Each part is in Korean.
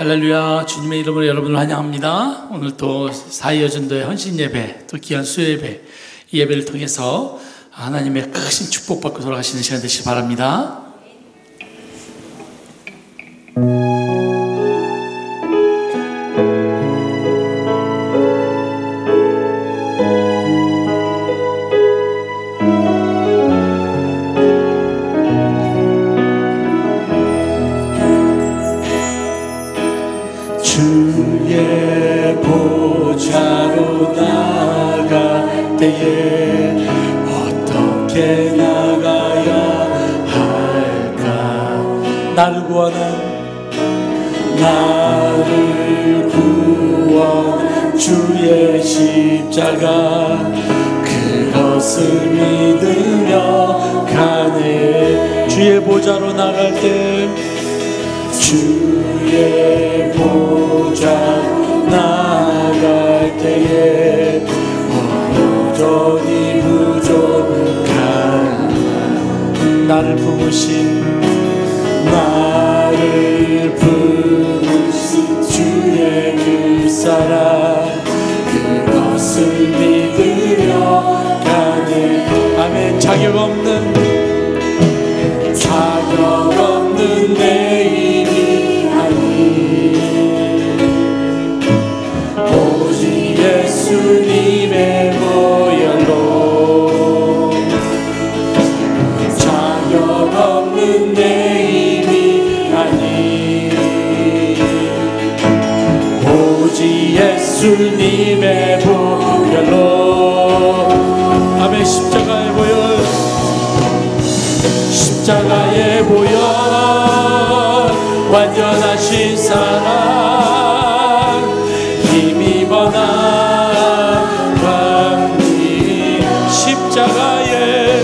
할렐루야. 주님의 이름으로 여러분을 환영합니다. 오늘 또 사이여전도의 헌신 예배, 또 귀한 수요 예배, 이 예배를 통해서 하나님의 크신 축복받고 돌아가시는 시간 되시기 바랍니다. 주의 보좌로 나갈 때에 어떻게 나가야 할까? 나를 구원한 주의 십자가, 그것을 믿으며 가네. 주의 보좌로 나갈 때, 주의 보좌 나갈 때에 여전히 부족한 나를 품으신 주의 그 사랑, 그것을 믿으려 가네. 아멘. 자격 없는 내 힘이 아니, 오직 예수님의 보혈로. 자격 없는 내 힘이 아니, 오직 예수님의 보혈로. 아멘. 십자가의 보혈, 십자가의 보혈, 완전하신 사랑, 힘입어 나가니. 십자가의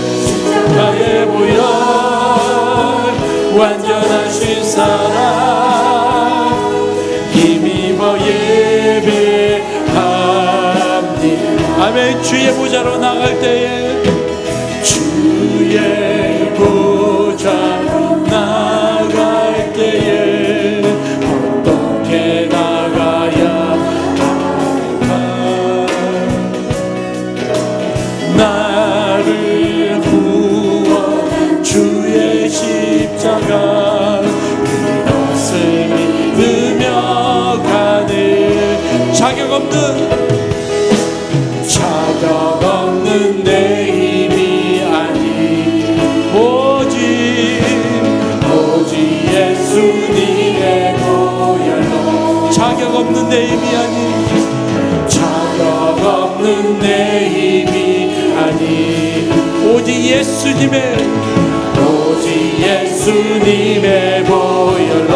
보혈, 완전하신 사랑, 힘입어 예배합니. 아멘. 주의 보좌로 나갈 때에, 주의 보좌로 나갈 때에 어떻게 나가야 할까? 나를 구원 주의 십자가, 그것을 믿으며 가네. 자격 없는 내 힘이 아니, 오직 예수님의 보혈로. 자격 없는 내 힘이 아니, 자격 없는 내 힘이 아니, 오직 예수님의 보혈로.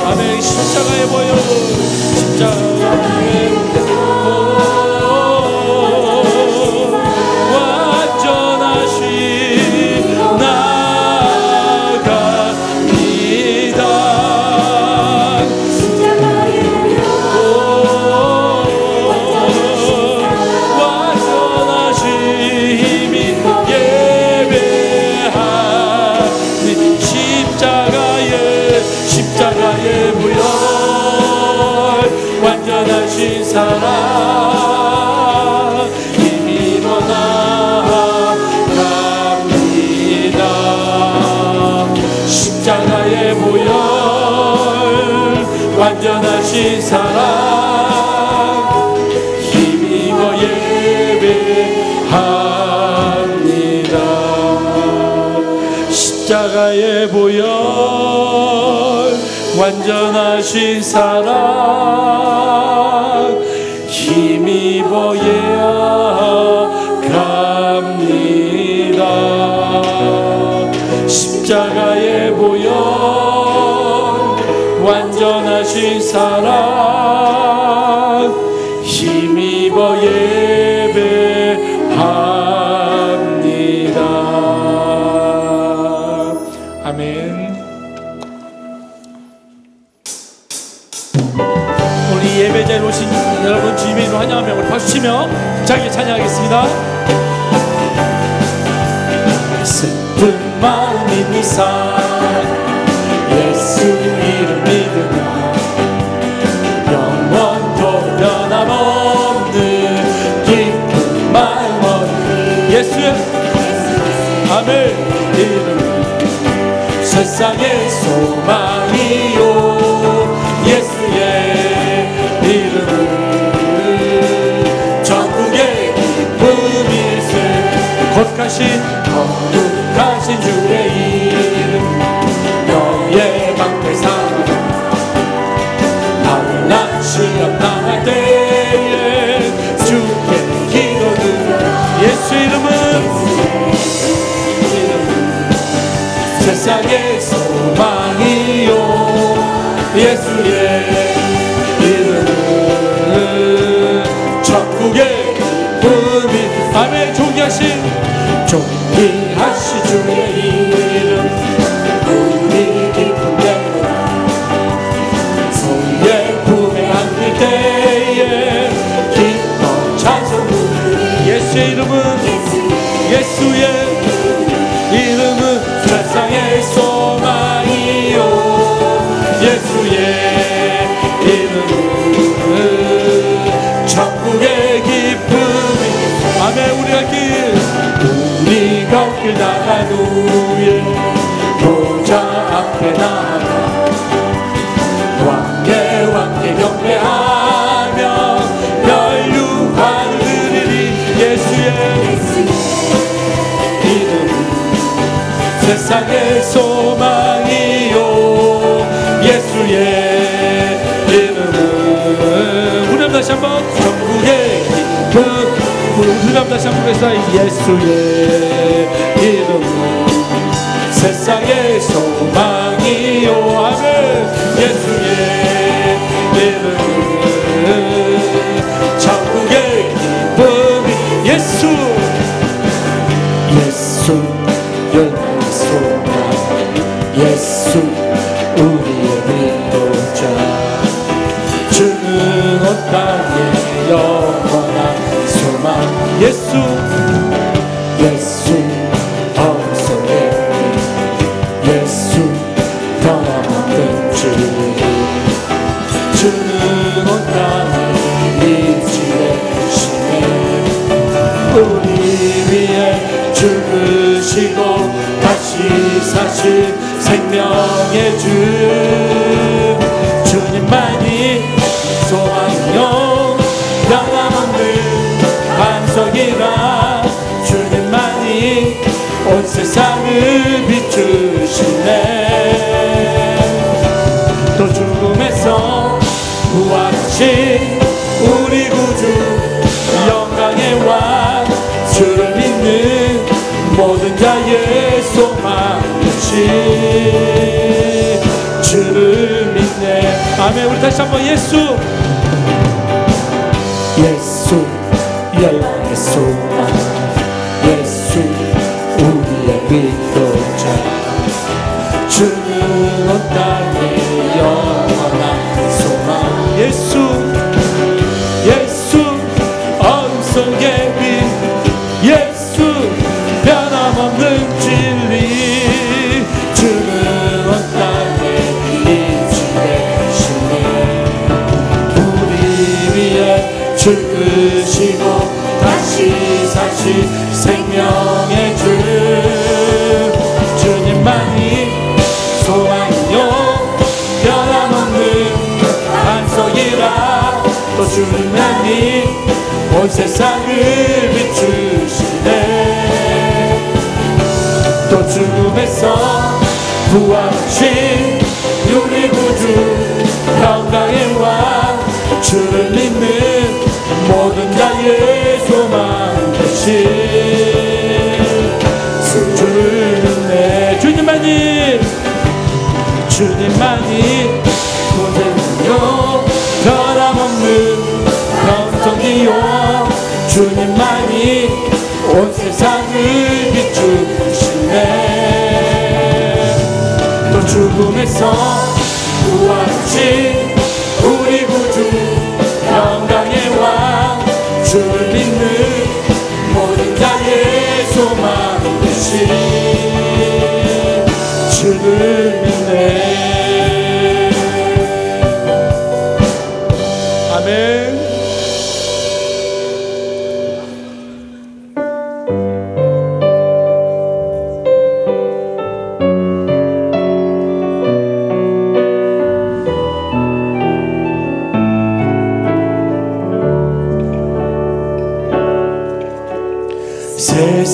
아멘. 십자가의 보혈, 십자가의 사랑, 힘입어 나갑니다. 십자가의 보혈, 완전하신 사랑, 힘입어 예배합니다. 십자가의 보혈, 완전하신 사랑, 힘입어 예배합니다. 십자가의 보혈, 완전하신 사랑, 힘입어 예배합니다. 아멘. 우리 예배자에 오신 여러분, 주님의 이름으로 환영하며 우리 박수치며 자기 찬양하겠습니다. 슬픈 마음이 이상 예수 아멘. 이름은 세상의 소망이요 예수의 이름은 전국의 기쁨일세 거룩하신 주의 이름 너의 방패상 나올라 시험 당할 때에 주께 기도드려 예수 이름은 세상의 소망이요 예수의 이름은 천국의 기쁨이 아멘. 존귀하신 주의 이름 우리 기쁨 되노라 소유의 품에 안길 때에 기뻐 찬송 부르리 예수의 이름은 예수의 이름은 세상의 소망이요 예수의 이름은 천국의 기쁨이 아멘. 우리가 길 나간 후에 보좌 앞에 나가 왕께 경배하며 멸류관을 드리리 예수의 이름 세상의 소망이요 예수의 이름은 우리 다시 한번 천국의 기쁨 우리 다시 한번 해서 예수의 이름은 세상의 소망이요 아멘. 예수의 이름은 천국의 기쁨이 예수 열방의 소망 예수 우리의 위로자 주는 온 땅에 영원한 소망 예수 어리석게 예수 변함없는 주 주는 온 땅에 임시되시네 우리 위해 죽으시고 다시 사실 생명의 주 주님만이 소망이요 변함없는 반석이라 주님만이 온 세상을 비추시네 또 죽음에서 부활하신 우리 구주 영광의 왕 주를 믿는 모든 자의 소망 되시 주를 믿네 아멘. 우리 다시 한번 예수 열방의 소망 예수 우리의 위로자 주는 온 땅에 영원한 소망 예수 어리석게 빛 예수 변함없는 진리 주는 온 땅에 임시되시네 우리 위해 죽으시고 다시 사실 생명의 주 주님만이 소망이요 변함없는 반석이라 또 주님만이 온 세상을 비추시네 또 죽음에서 부활하신 우리 구주 영광의 왕 주를 믿는 모든 자의 소망 되시 주를 믿네 주님만이 고생이요 변함없는 영성이요 주님만이 온 세상을 비추시네 또 죽음에서 부활하신 우리 구주 영광의 왕 주를 믿는 모든 자의 소망 되시 주를 믿네 아멘.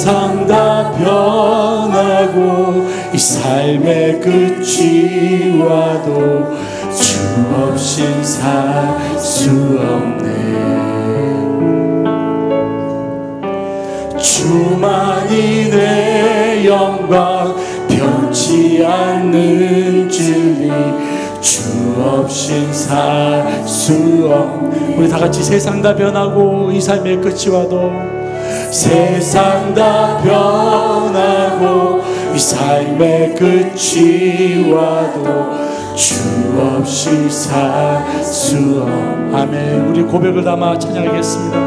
세상 다 변하고 이 삶의 끝이 와도 주 없인 살 수 없네. 주만이 내 영광 변치 않는 진리 주 없인 살 수 없네. 우리 다 같이 세상 다 변하고 이 삶의 끝이 와도 세상 다 변하고 이 삶의 끝이 와도 주 없이 살 수 없네. 아멘. 우리 고백을 담아 찬양하겠습니다.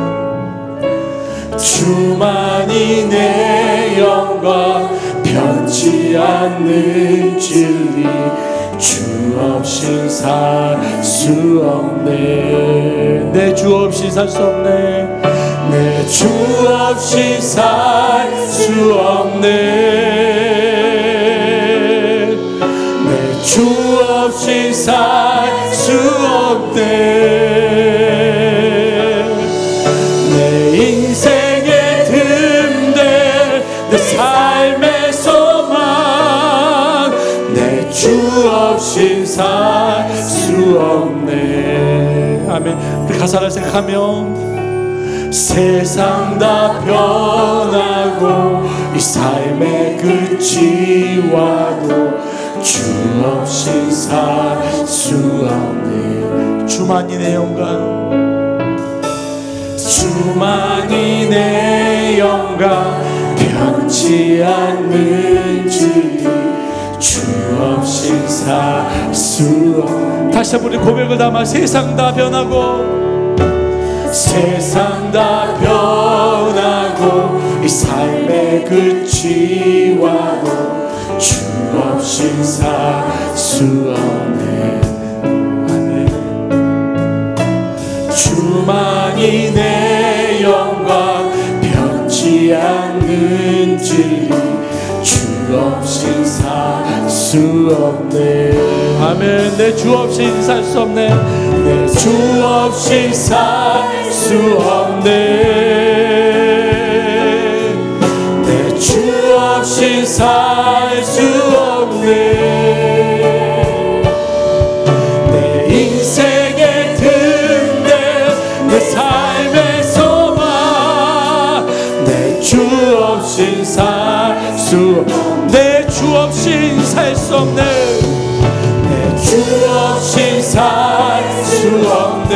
주만이 내 영광 변치 않는 진리 주 없이 살 수 없네. 내 주 없이 살 수 없네. 내 주 없이 살 수 없네. 내 주 없이 살 수 없네. 내 인생의 든대 내 삶의 소망 내 주 없이 살 수 없네. 아멘. 우리 가사를 생각하며 세상 다 변하고 이 삶의 끝이 와도 주 없이 살 수 없네. 주만이 내 영광 주만이 내 영광 변치 않는 진리 주 없이 살 수 없네. 다시 한번 우리 고백을 담아 세상 다 변하고 세상 다 변하고 이 삶의 끝이 와도 주 없이 살 수 없네. 아멘. 주만이 내 영광 변치 않는 진리 주 없이 살 수 없네. 아멘. 내 주 없이 살 수 없네. 내 주 없이 살 수 없네. 내 주 없이 살 수 없네. 내 인생의 든대 내 삶의 소망 내 주 없이 살 수 내 주 없이 살 수 없네. 내 주 없이 살 수 없네.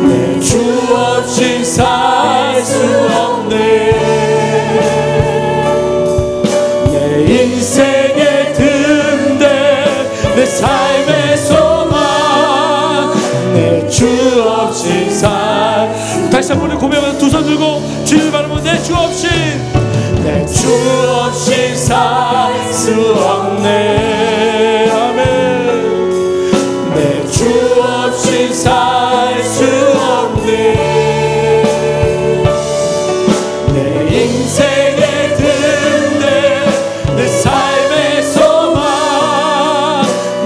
내 주 없이 살 수 없네. 내 인생의 든대 내 삶의 소망 내 주 없이 살. 다시 한번 우리 고백하면서 두 손 들고 주님을 바라보면 내 주 없이 내 주 없이 살 수 없네. 아멘. 내 주 없이 살 수 없네. 내 인생의 든대 내 삶의 소망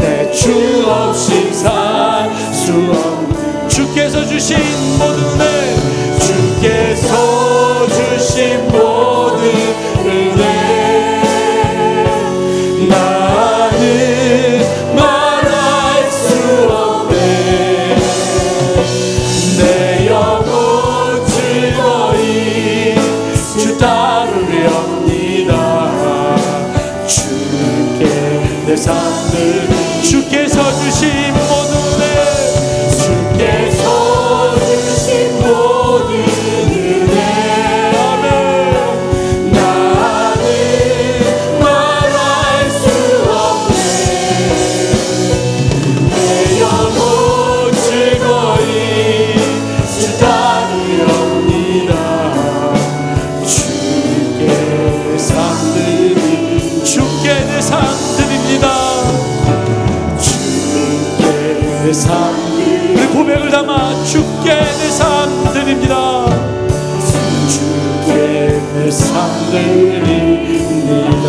내 주 없이 살 수 없네. 주께서 주신 모든 은혜 주께서 주신 모든 은혜 나는 말할 수 없네. 내 영혼 즐거이 주 따르렵니다. 주께 내 삶을 주께서 주신 모든 은혜 주께서 주신 모든 은혜 나는 말할 수 없네. 내 영혼 즐거이 주 따르렵니다. 주께 내 삶들이 주께 내 삶 드립니다. 주께 내 삶들이 우리 고백을 담아 주께 내 삶 드립니다. 주께 내 삶 드립니다.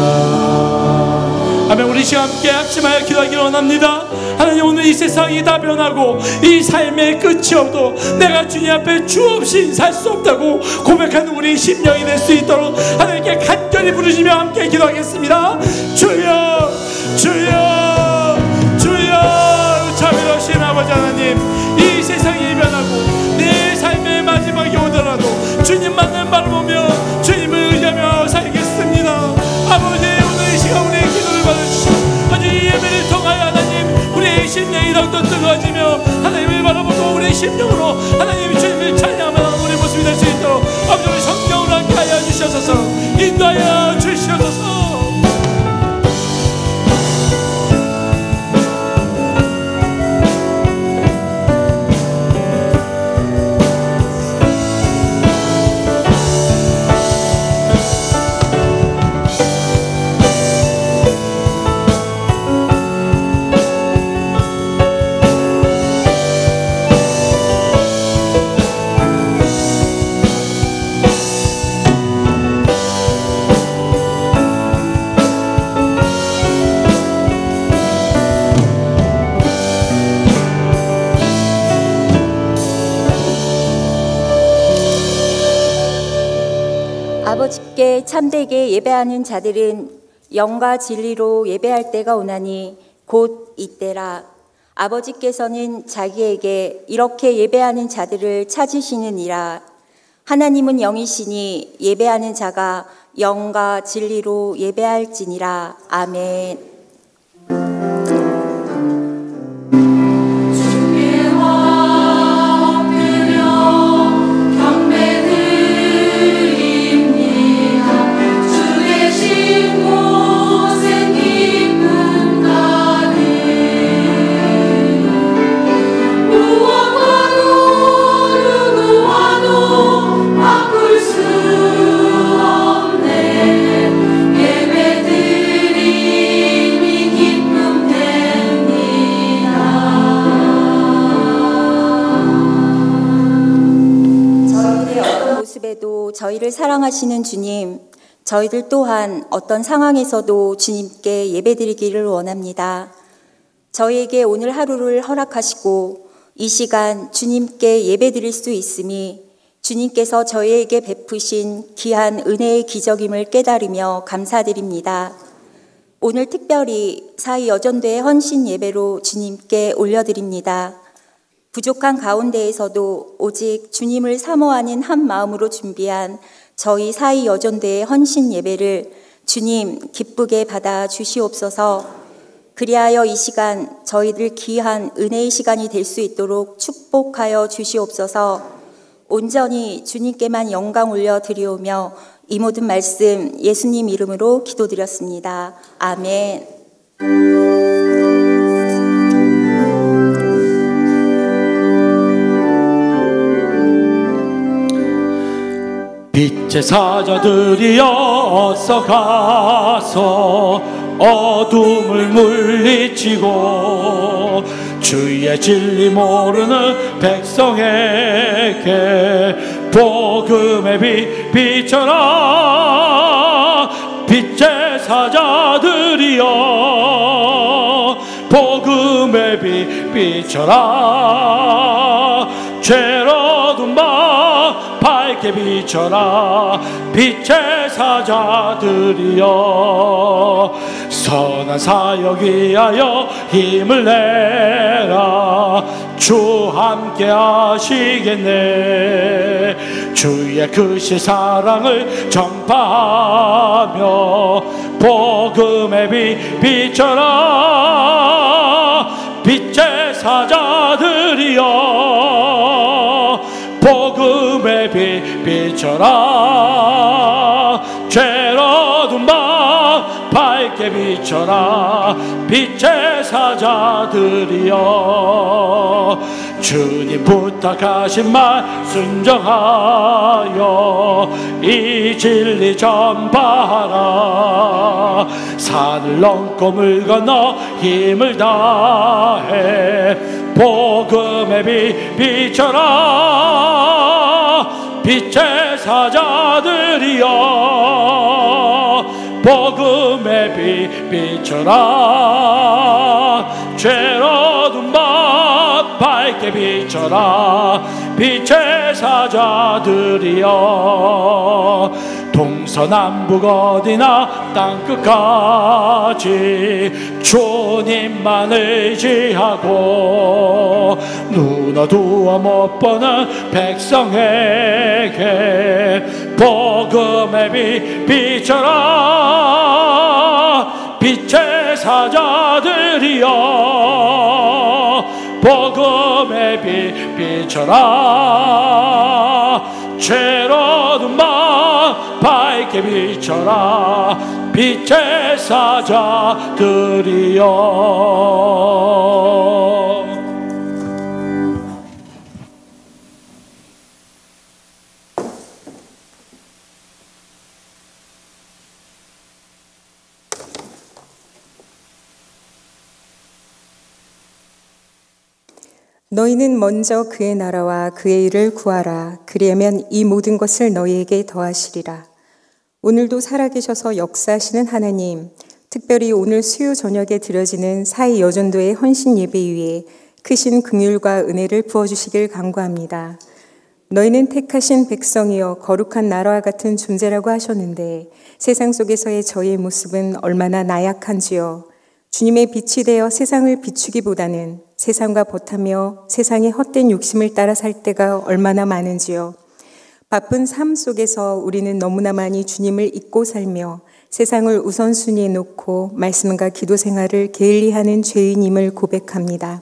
아멘. 우리 시간 함께 합심하여 기도하기를 원합니다. 하나님, 오늘 이 세상이 다 변하고 이 삶의 끝이 없도 내가 주님 앞에 주 없이 살 수 없다고 고백하는 우리 심령이 될 수 있도록 하나님께 간절히 부르시며 함께 기도하겠습니다. 주여 주여 주여. 자비로우신 아버지 하나님, 이 세상이 변하고 내 삶의 마지막이 오더라도 주님만을 바라보며 주님을 의지하며 살겠습니다. 아버지, 오늘 이 시간 우리의 기도를 받으시고 아주 이 예배를 통하여 하나님 우리의 심령이 더욱더 뜨거워지며 하나님을 바라보고 우리의 심령으로 하나님 주님을 찬양하는 우리 모습이 될 수 있도록 아버지, 우리 성령으로 함께 하여 주시옵소서. 인도하여 주시옵소서. 아버지께 참되게 예배하는 자들은 영과 진리로 예배할 때가 오나니 곧 이때라. 아버지께서는 자기에게 이렇게 예배하는 자들을 찾으시느니라. 하나님은 영이시니 예배하는 자가 영과 진리로 예배할지니라. 아멘. 저희를 사랑하시는 주님, 저희들 또한 어떤 상황에서도 주님께 예배드리기를 원합니다. 저희에게 오늘 하루를 허락하시고 이 시간 주님께 예배드릴 수 있음이 주님께서 저희에게 베푸신 귀한 은혜의 기적임을 깨달으며 감사드립니다. 오늘 특별히 사이여전도의 헌신 예배로 주님께 올려드립니다. 부족한 가운데에서도 오직 주님을 사모하는 한 마음으로 준비한 저희 사이여전도의 헌신 예배를 주님 기쁘게 받아 주시옵소서. 그리하여 이 시간 저희들 귀한 은혜의 시간이 될 수 있도록 축복하여 주시옵소서. 온전히 주님께만 영광 올려드리오며 이 모든 말씀 예수님 이름으로 기도드렸습니다. 아멘. 빛의 사자들이여 어서 가서 어둠을 물리치고 주의 진리 모르는 백성에게 복음의 빛 비춰라. 빛의 사자들이여 복음의 빛 비춰라. 죄로둔 밤 밝게 비춰라. 빛의 사자들이여 선한 사역 위하여 힘을 내라. 주 함께 하시겠네. 주의 크신 사랑을 전파하며 복음의 빛 비춰라. 빛의 사자들이여 복음의 빛 비춰라. 죄로둔 밤 밝게 비춰라. 빛의 사자들이여 주님 부탁하신 말 순종하여 이 진리 전파하라. 산을 넘고 물 건너 힘을 다해 복음의 빛 비춰라. 빛의 사자들이여 복음의 빛 비춰라. 죄로운 밤 밝게 비춰라. 빛의 사자들이여 동서남북 어디나 땅끝까지 주님만 의지하고 눈 어두워 못 보는 백성에게 복음의 빛 비춰라. 빛의 사자들이여 복음의 빛 비춰라. 죄로운 밤 밝게 비춰라. 빛의 사자들이여. 너희는 먼저 그의 나라와 그의 일을 구하라. 그리하면 이 모든 것을 너희에게 더하시리라. 오늘도 살아계셔서 역사하시는 하나님, 특별히 오늘 수요 저녁에 드려지는 사이 여전도의 헌신 예배 위에 크신 긍휼과 은혜를 부어주시길 간구합니다. 너희는 택하신 백성이여 거룩한 나라와 같은 존재라고 하셨는데 세상 속에서의 저희의 모습은 얼마나 나약한지요. 주님의 빛이 되어 세상을 비추기보다는 세상과 버타며 세상의 헛된 욕심을 따라 살 때가 얼마나 많은지요. 바쁜 삶 속에서 우리는 너무나 많이 주님을 잊고 살며 세상을 우선순위에 놓고 말씀과 기도 생활을 게을리하는 죄인임을 고백합니다.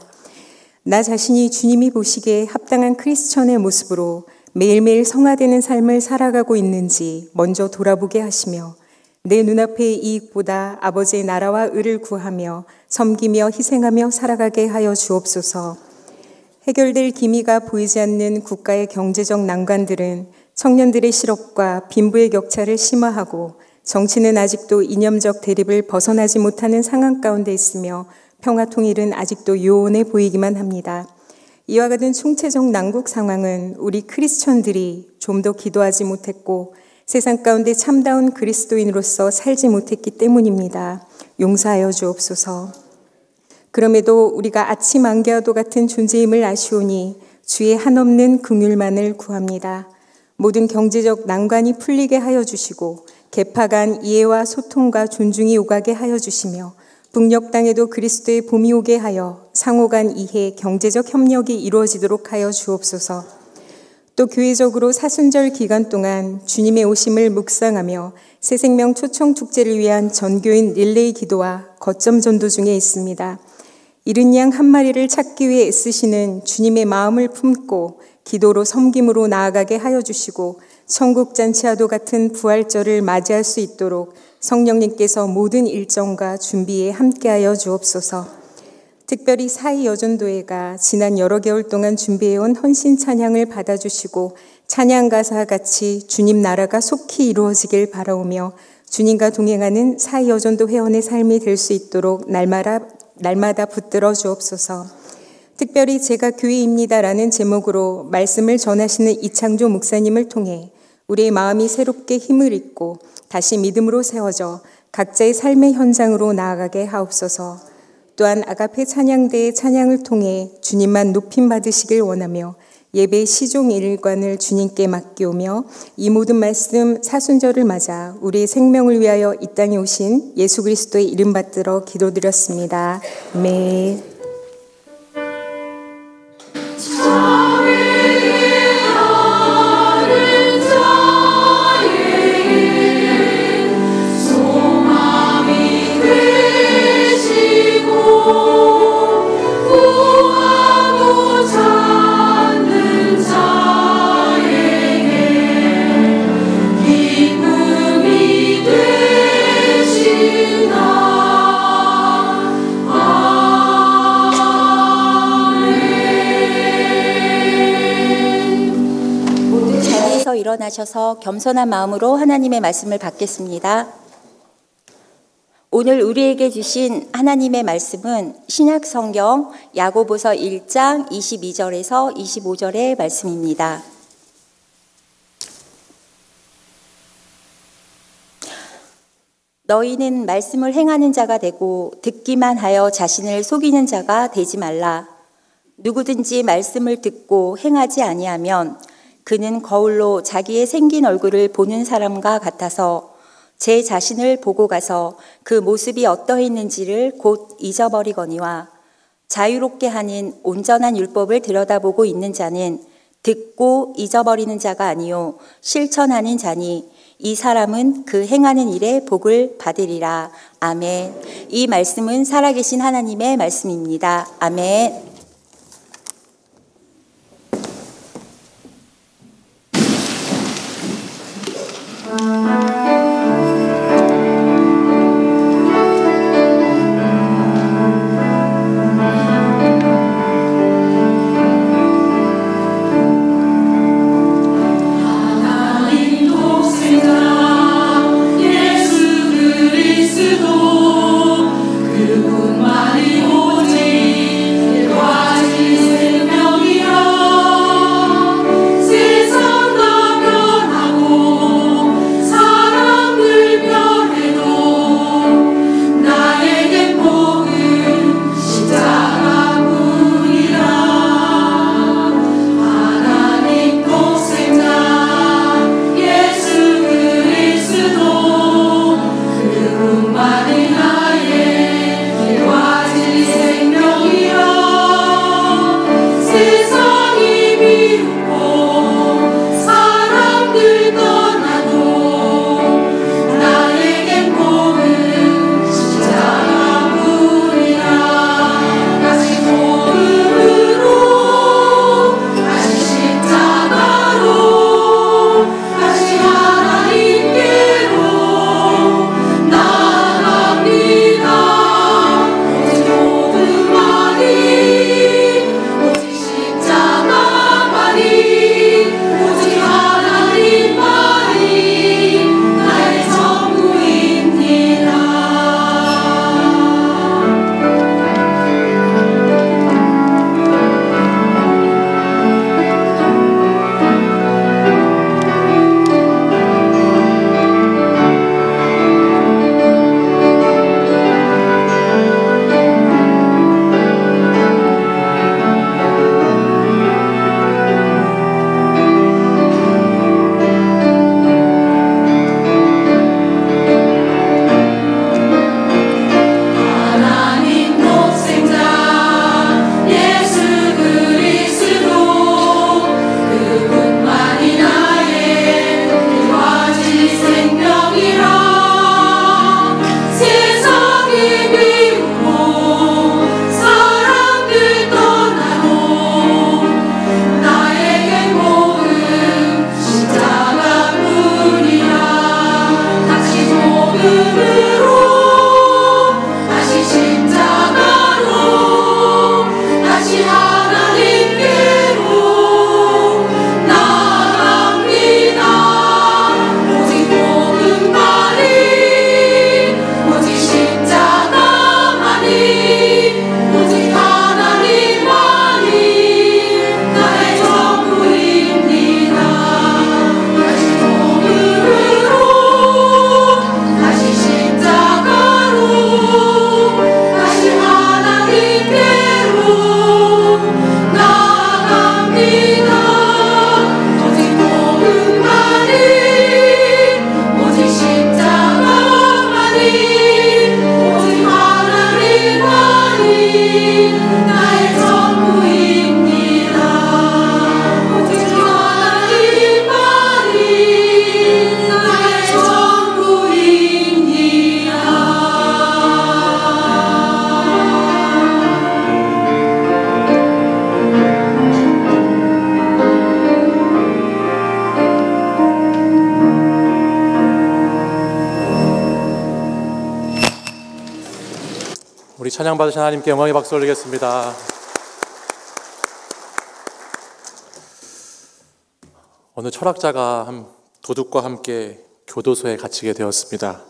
나 자신이 주님이 보시기에 합당한 크리스천의 모습으로 매일매일 성화되는 삶을 살아가고 있는지 먼저 돌아보게 하시며 내 눈앞의 이익보다 아버지의 나라와 의를 구하며 섬기며 희생하며 살아가게 하여 주옵소서. 해결될 기미가 보이지 않는 국가의 경제적 난관들은 청년들의 실업과 빈부의 격차를 심화하고 정치는 아직도 이념적 대립을 벗어나지 못하는 상황 가운데 있으며 평화 통일은 아직도 요원해 보이기만 합니다. 이와 같은 총체적 난국 상황은 우리 크리스천들이 좀 더 기도하지 못했고 세상 가운데 참다운 그리스도인으로서 살지 못했기 때문입니다. 용서하여 주옵소서. 그럼에도 우리가 아침 안개와도 같은 존재임을 아시오니 주의 한없는 긍휼만을 구합니다. 모든 경제적 난관이 풀리게 하여 주시고 계파 간 이해와 소통과 존중이 오가게 하여 주시며 북녘 땅에도 그리스도의 봄이 오게 하여 상호 간 이해, 경제적 협력이 이루어지도록 하여 주옵소서. 또 교회적으로 사순절 기간 동안 주님의 오심을 묵상하며 새생명 초청 축제를 위한 전교인 릴레이 기도와 거점 전도 중에 있습니다. 잃은 양 한 마리를 찾기 위해 애쓰시는 주님의 마음을 품고 기도로 섬김으로 나아가게 하여 주시고 천국 잔치와도 같은 부활절을 맞이할 수 있도록 성령님께서 모든 일정과 준비에 함께하여 주옵소서. 특별히 사이 여전도회가 지난 여러 개월 동안 준비해온 헌신 찬양을 받아주시고 찬양 가사와 같이 주님 나라가 속히 이루어지길 바라오며 주님과 동행하는 사이 여전도 회원의 삶이 될 수 있도록 날마다 붙들어 주옵소서. 특별히 제가 교회입니다라는 제목으로 말씀을 전하시는 이창조 목사님을 통해 우리의 마음이 새롭게 힘을 잊고 다시 믿음으로 세워져 각자의 삶의 현장으로 나아가게 하옵소서. 또한 아가페 찬양대의 찬양을 통해 주님만 높임 받으시길 원하며 예배 시종 일관을 주님께 맡기오며 이 모든 말씀 사순절을 맞아 우리의 생명을 위하여 이 땅에 오신 예수 그리스도의 이름 받들어 기도드렸습니다. 아멘. 일어나셔서 겸손한 마음으로 하나님의 말씀을 받겠습니다. 오늘 우리에게 주신 하나님의 말씀은 신약 성경 야고보서 1장 22절에서 25절의 말씀입니다. 너희는 말씀을 행하는 자가 되고 듣기만 하여 자신을 속이는 자가 되지 말라. 누구든지 말씀을 듣고 행하지 아니하면 그는 거울로 자기의 생긴 얼굴을 보는 사람과 같아서 제 자신을 보고 가서 그 모습이 어떠했는지를 곧 잊어버리거니와 자유롭게 하는 온전한 율법을 들여다보고 있는 자는 듣고 잊어버리는 자가 아니요 실천하는 자니 이 사람은 그 행하는 일에 복을 받으리라. 아멘. 이 말씀은 살아계신 하나님의 말씀입니다. 아멘. 우리 찬양 받으신 하나님께 영광의 박수 올리겠습니다. 어느 철학자가 도둑과 함께 교도소에 갇히게 되었습니다.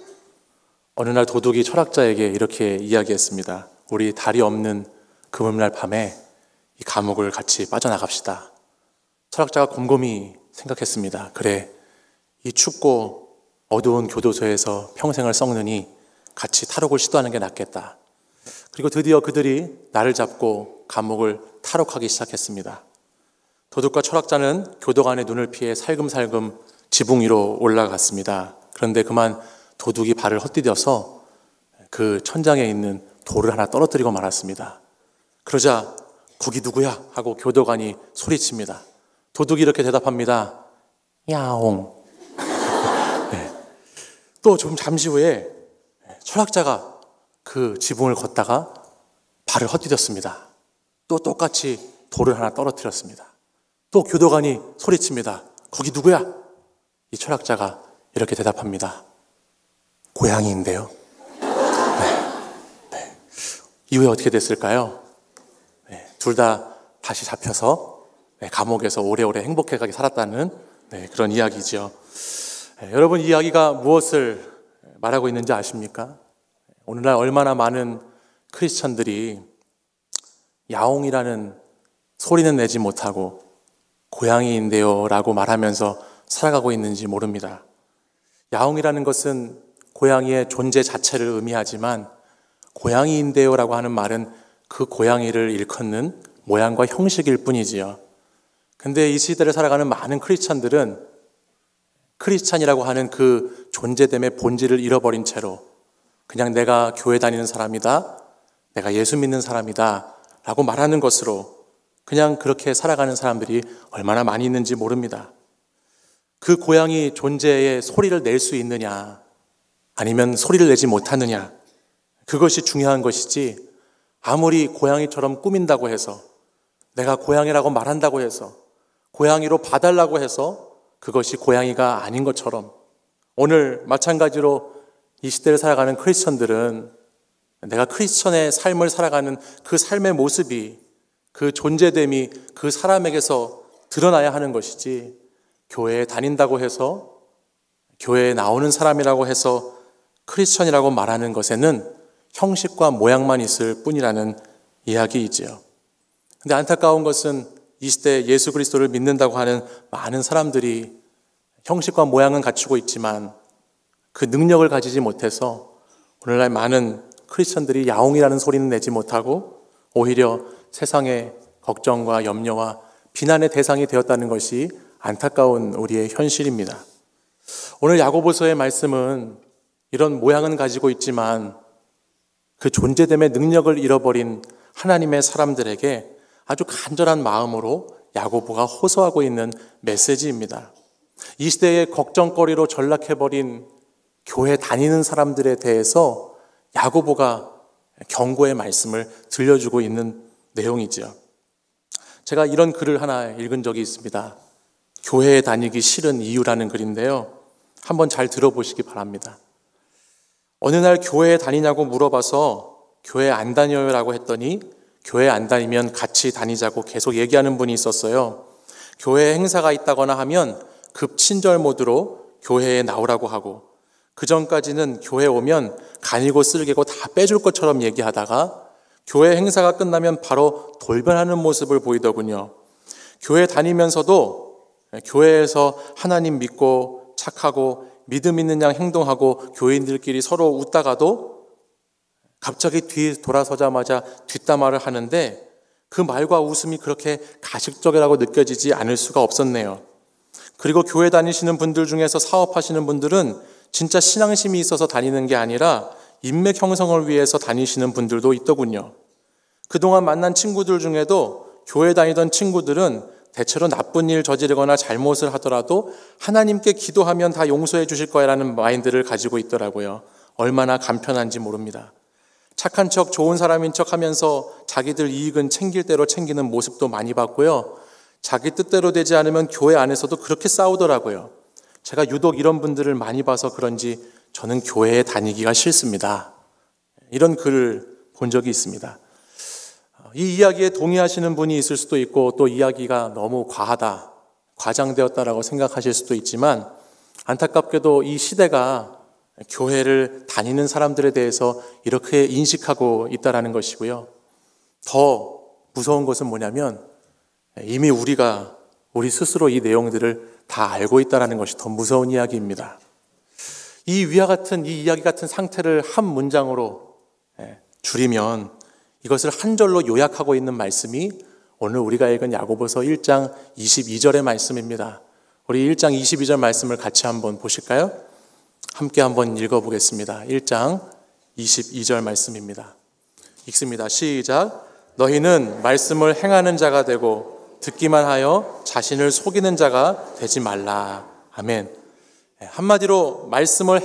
어느 날 도둑이 철학자에게 이렇게 이야기했습니다. 우리 달이 없는 금요일날 밤에 이 감옥을 같이 빠져나갑시다. 철학자가 곰곰이 생각했습니다. 그래, 이 춥고 어두운 교도소에서 평생을 썩느니 같이 탈옥을 시도하는 게 낫겠다. 그리고 드디어 그들이 나를 잡고 감옥을 탈옥하기 시작했습니다. 도둑과 철학자는 교도관의 눈을 피해 살금살금 지붕 위로 올라갔습니다. 그런데 그만 도둑이 발을 헛디뎌서 그 천장에 있는 돌을 하나 떨어뜨리고 말았습니다. 그러자 거기 누구야? 하고 교도관이 소리칩니다. 도둑이 이렇게 대답합니다. 야옹. 네. 또 좀 잠시 후에 철학자가 그 지붕을 걷다가 발을 헛디뎠습니다. 또 똑같이 돌을 하나 떨어뜨렸습니다. 또 교도관이 소리칩니다. 거기 누구야? 이 철학자가 이렇게 대답합니다. 고양이인데요. 네. 이후에 어떻게 됐을까요? 네. 둘 다 다시 잡혀서 감옥에서 오래오래 행복하게 살았다는 그런 이야기죠. 여러분, 이 이야기가 무엇을 말하고 있는지 아십니까? 오늘날 얼마나 많은 크리스천들이 야옹이라는 소리는 내지 못하고 고양이인데요 라고 말하면서 살아가고 있는지 모릅니다. 야옹이라는 것은 고양이의 존재 자체를 의미하지만 고양이인데요 라고 하는 말은 그 고양이를 일컫는 모양과 형식일 뿐이지요. 근데 이 시대를 살아가는 많은 크리스찬들은 크리스찬이라고 하는 그 존재됨의 본질을 잃어버린 채로 그냥 내가 교회 다니는 사람이다, 내가 예수 믿는 사람이다 라고 말하는 것으로 그냥 그렇게 살아가는 사람들이 얼마나 많이 있는지 모릅니다. 그 고양이 존재의 소리를 낼 수 있느냐, 아니면 소리를 내지 못하느냐, 그것이 중요한 것이지, 아무리 고양이처럼 꾸민다고 해서, 내가 고양이라고 말한다고 해서, 고양이로 봐달라고 해서 그것이 고양이가 아닌 것처럼, 오늘 마찬가지로 이 시대를 살아가는 크리스천들은 내가 크리스천의 삶을 살아가는 그 삶의 모습이, 그 존재됨이 그 사람에게서 드러나야 하는 것이지, 교회에 다닌다고 해서, 교회에 나오는 사람이라고 해서 크리스천이라고 말하는 것에는 형식과 모양만 있을 뿐이라는 이야기이지요. 근데 안타까운 것은 이 시대에 예수 그리스도를 믿는다고 하는 많은 사람들이 형식과 모양은 갖추고 있지만 그 능력을 가지지 못해서 오늘날 많은 크리스천들이 야옹이라는 소리는 내지 못하고 오히려 세상의 걱정과 염려와 비난의 대상이 되었다는 것이 안타까운 우리의 현실입니다. 오늘 야고보서의 말씀은 이런 모양은 가지고 있지만 그 존재됨의 능력을 잃어버린 하나님의 사람들에게 아주 간절한 마음으로 야고보가 호소하고 있는 메시지입니다. 이 시대의 걱정거리로 전락해버린 교회 다니는 사람들에 대해서 야고보가 경고의 말씀을 들려주고 있는 내용이죠. 제가 이런 글을 하나 읽은 적이 있습니다. 교회에 다니기 싫은 이유라는 글인데요. 한번 잘 들어보시기 바랍니다. 어느 날 교회에 다니냐고 물어봐서 교회 안 다녀요 라고 했더니 교회 안 다니면 같이 다니자고 계속 얘기하는 분이 있었어요. 교회에 행사가 있다거나 하면 급 친절 모드로 교회에 나오라고 하고, 그 전까지는 교회 오면 간이고 쓸개고 다 빼줄 것처럼 얘기하다가 교회 행사가 끝나면 바로 돌변하는 모습을 보이더군요. 교회 다니면서도 교회에서 하나님 믿고 착하고 믿음 있는 양 행동하고 교인들끼리 서로 웃다가도 갑자기 뒤 돌아서자마자 뒷담화를 하는데 그 말과 웃음이 그렇게 가식적이라고 느껴지지 않을 수가 없었네요. 그리고 교회 다니시는 분들 중에서 사업하시는 분들은 진짜 신앙심이 있어서 다니는 게 아니라 인맥 형성을 위해서 다니시는 분들도 있더군요. 그동안 만난 친구들 중에도 교회 다니던 친구들은 대체로 나쁜 일 저지르거나 잘못을 하더라도 하나님께 기도하면 다 용서해 주실 거야라는 마인드를 가지고 있더라고요. 얼마나 간편한지 모릅니다. 착한 척, 좋은 사람인 척 하면서 자기들 이익은 챙길 대로 챙기는 모습도 많이 봤고요. 자기 뜻대로 되지 않으면 교회 안에서도 그렇게 싸우더라고요. 제가 유독 이런 분들을 많이 봐서 그런지 저는 교회에 다니기가 싫습니다. 이런 글을 본 적이 있습니다. 이 이야기에 동의하시는 분이 있을 수도 있고 또 이야기가 너무 과하다, 과장되었다라고 생각하실 수도 있지만 안타깝게도 이 시대가 교회를 다니는 사람들에 대해서 이렇게 인식하고 있다는 것이고요. 더 무서운 것은 뭐냐면 이미 우리 스스로 이 내용들을 다 알고 있다는 것이 더 무서운 이야기입니다. 이 위와 같은 이 이야기 같은 상태를 한 문장으로 줄이면 이것을 한 절로 요약하고 있는 말씀이 오늘 우리가 읽은 야고보서 1장 22절의 말씀입니다. 우리 1장 22절 말씀을 같이 한번 보실까요? 함께 한번 읽어보겠습니다. 1장 22절 말씀입니다. 읽습니다. 시작. 너희는 말씀을 행하는 자가 되고 듣기만 하여 자신을 속이는 자가 되지 말라. 아멘. 한마디로 말씀을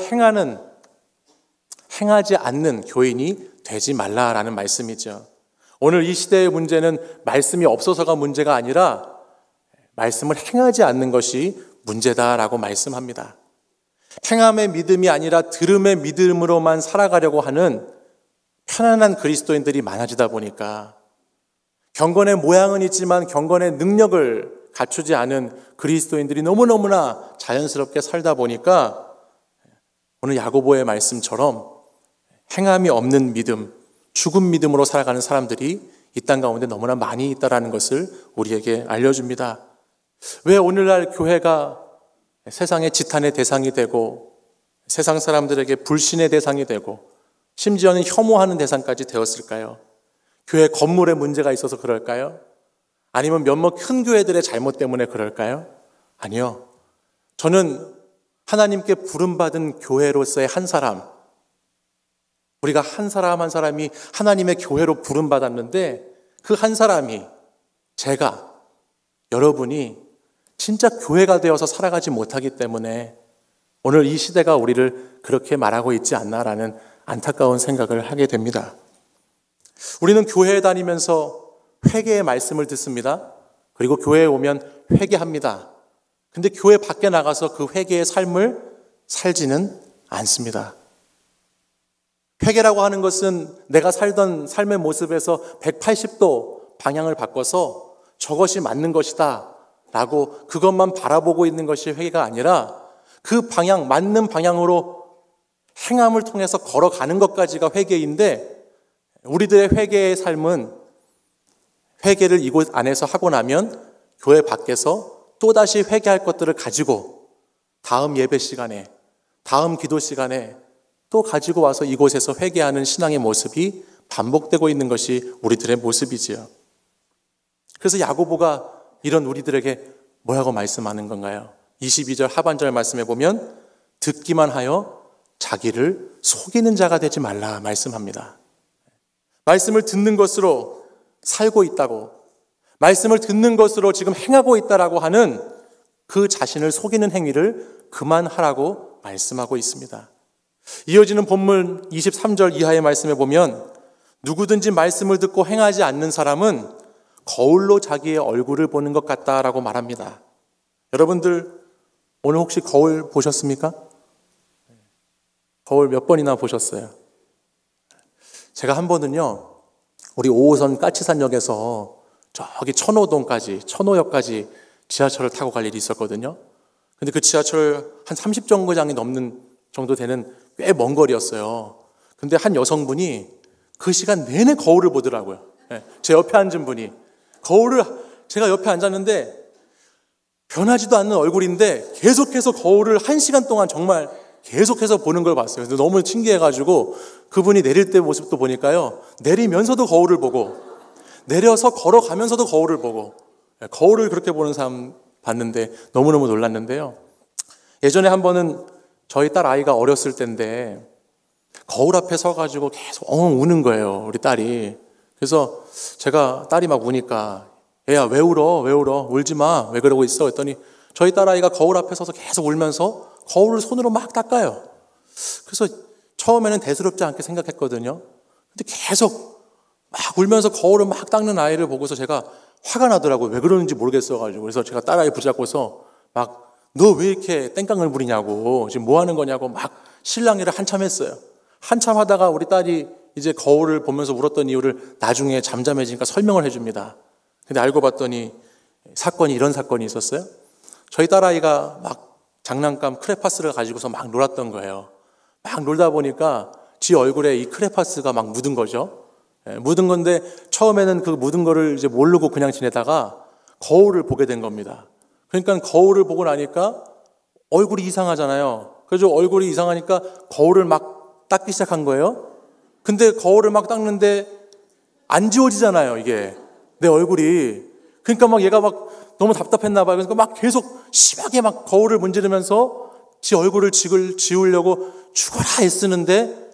행하지 않는 교인이 되지 말라라는 말씀이죠. 오늘 이 시대의 문제는 말씀이 없어서가 문제가 아니라 말씀을 행하지 않는 것이 문제다라고 말씀합니다. 행함의 믿음이 아니라 들음의 믿음으로만 살아가려고 하는 편안한 그리스도인들이 많아지다 보니까 경건의 모양은 있지만 경건의 능력을 갖추지 않은 그리스도인들이 너무너무나 자연스럽게 살다 보니까 오늘 야고보의 말씀처럼 행함이 없는 믿음, 죽은 믿음으로 살아가는 사람들이 이 땅 가운데 너무나 많이 있다는 것을 우리에게 알려줍니다. 왜 오늘날 교회가 세상의 지탄의 대상이 되고 세상 사람들에게 불신의 대상이 되고 심지어는 혐오하는 대상까지 되었을까요? 교회 건물에 문제가 있어서 그럴까요? 아니면 몇몇 큰 교회들의 잘못 때문에 그럴까요? 아니요. 저는 하나님께 부름받은 교회로서의 한 사람, 우리가 한 사람 한 사람이 하나님의 교회로 부름받았는데 그 한 사람이 제가, 여러분이 진짜 교회가 되어서 살아가지 못하기 때문에 오늘 이 시대가 우리를 그렇게 말하고 있지 않나라는 안타까운 생각을 하게 됩니다. 우리는 교회에 다니면서 회개의 말씀을 듣습니다. 그리고 교회에 오면 회개합니다. 근데 교회 밖에 나가서 그 회개의 삶을 살지는 않습니다. 회개라고 하는 것은 내가 살던 삶의 모습에서 180도 방향을 바꿔서 저것이 맞는 것이다 라고 그것만 바라보고 있는 것이 회개가 아니라 그 방향, 맞는 방향으로 행함을 통해서 걸어가는 것까지가 회개인데 우리들의 회개의 삶은 회개를 이곳 안에서 하고 나면 교회 밖에서 또다시 회개할 것들을 가지고 다음 예배 시간에, 다음 기도 시간에 또 가지고 와서 이곳에서 회개하는 신앙의 모습이 반복되고 있는 것이 우리들의 모습이지요. 그래서 야고보가 이런 우리들에게 뭐라고 말씀하는 건가요? 22절 하반절 말씀에 보면 듣기만 하여 자기를 속이는 자가 되지 말라 말씀합니다. 말씀을 듣는 것으로 살고 있다고, 말씀을 듣는 것으로 지금 행하고 있다라고 하는 그 자신을 속이는 행위를 그만하라고 말씀하고 있습니다. 이어지는 본문 23절 이하의 말씀에 보면 누구든지 말씀을 듣고 행하지 않는 사람은 거울로 자기의 얼굴을 보는 것 같다라고 말합니다. 여러분들 오늘 혹시 거울 보셨습니까? 거울 몇 번이나 보셨어요? 제가 한 번은요, 우리 5호선 까치산역에서 저기 천호역까지 지하철을 타고 갈 일이 있었거든요. 근데 그 지하철 한 30정거장이 넘는 정도 되는 꽤 먼 거리였어요. 근데 한 여성분이 그 시간 내내 거울을 보더라고요. 제 옆에 앉은 분이 거울을, 제가 옆에 앉았는데 변하지도 않는 얼굴인데 계속해서 거울을 1시간 동안 정말 계속해서 보는 걸 봤어요. 그래서 너무 신기해가지고 그분이 내릴 때 모습도 보니까요, 내리면서도 거울을 보고 내려서 걸어가면서도 거울을 보고, 거울을 그렇게 보는 사람 봤는데 너무너무 놀랐는데요. 예전에 한 번은 저희 딸 아이가 어렸을 때인데 거울 앞에 서가지고 계속 엉엉 우는 거예요, 우리 딸이. 그래서 제가 딸이 막 우니까 얘야 왜 울어? 울지 마. 왜 그러고 있어? 했더니 저희 딸 아이가 거울 앞에 서서 계속 울면서 거울을 손으로 막 닦아요. 그래서 처음에는 대수롭지 않게 생각했거든요. 근데 계속 막 울면서 거울을 막 닦는 아이를 보고서 제가 화가 나더라고요. 왜 그러는지 모르겠어가지고. 그래서 제가 딸 아이 붙잡고서 막 너 왜 이렇게 땡깡을 부리냐고, 지금 뭐 하는 거냐고 막 실랑이를 한참 했어요. 한참 하다가 우리 딸이 이제 거울을 보면서 울었던 이유를 나중에 잠잠해지니까 설명을 해줍니다. 근데 알고 봤더니 이런 사건이 있었어요. 저희 딸아이가 막 장난감 크레파스를 가지고서 막 놀았던 거예요. 막 놀다 보니까 지 얼굴에 이 크레파스가 막 묻은 거죠. 묻은 건데 처음에는 그 묻은 거를 이제 모르고 그냥 지내다가 거울을 보게 된 겁니다. 그러니까 거울을 보고 나니까 얼굴이 이상하잖아요. 그래서 얼굴이 이상하니까 거울을 막 닦기 시작한 거예요. 근데 거울을 막 닦는데 안 지워지잖아요, 이게. 내 얼굴이. 그러니까 막 얘가 막 너무 답답했나 봐요. 그러니까 막 계속 심하게 막 거울을 문지르면서 지 얼굴을 지우려고 죽어라 애쓰는데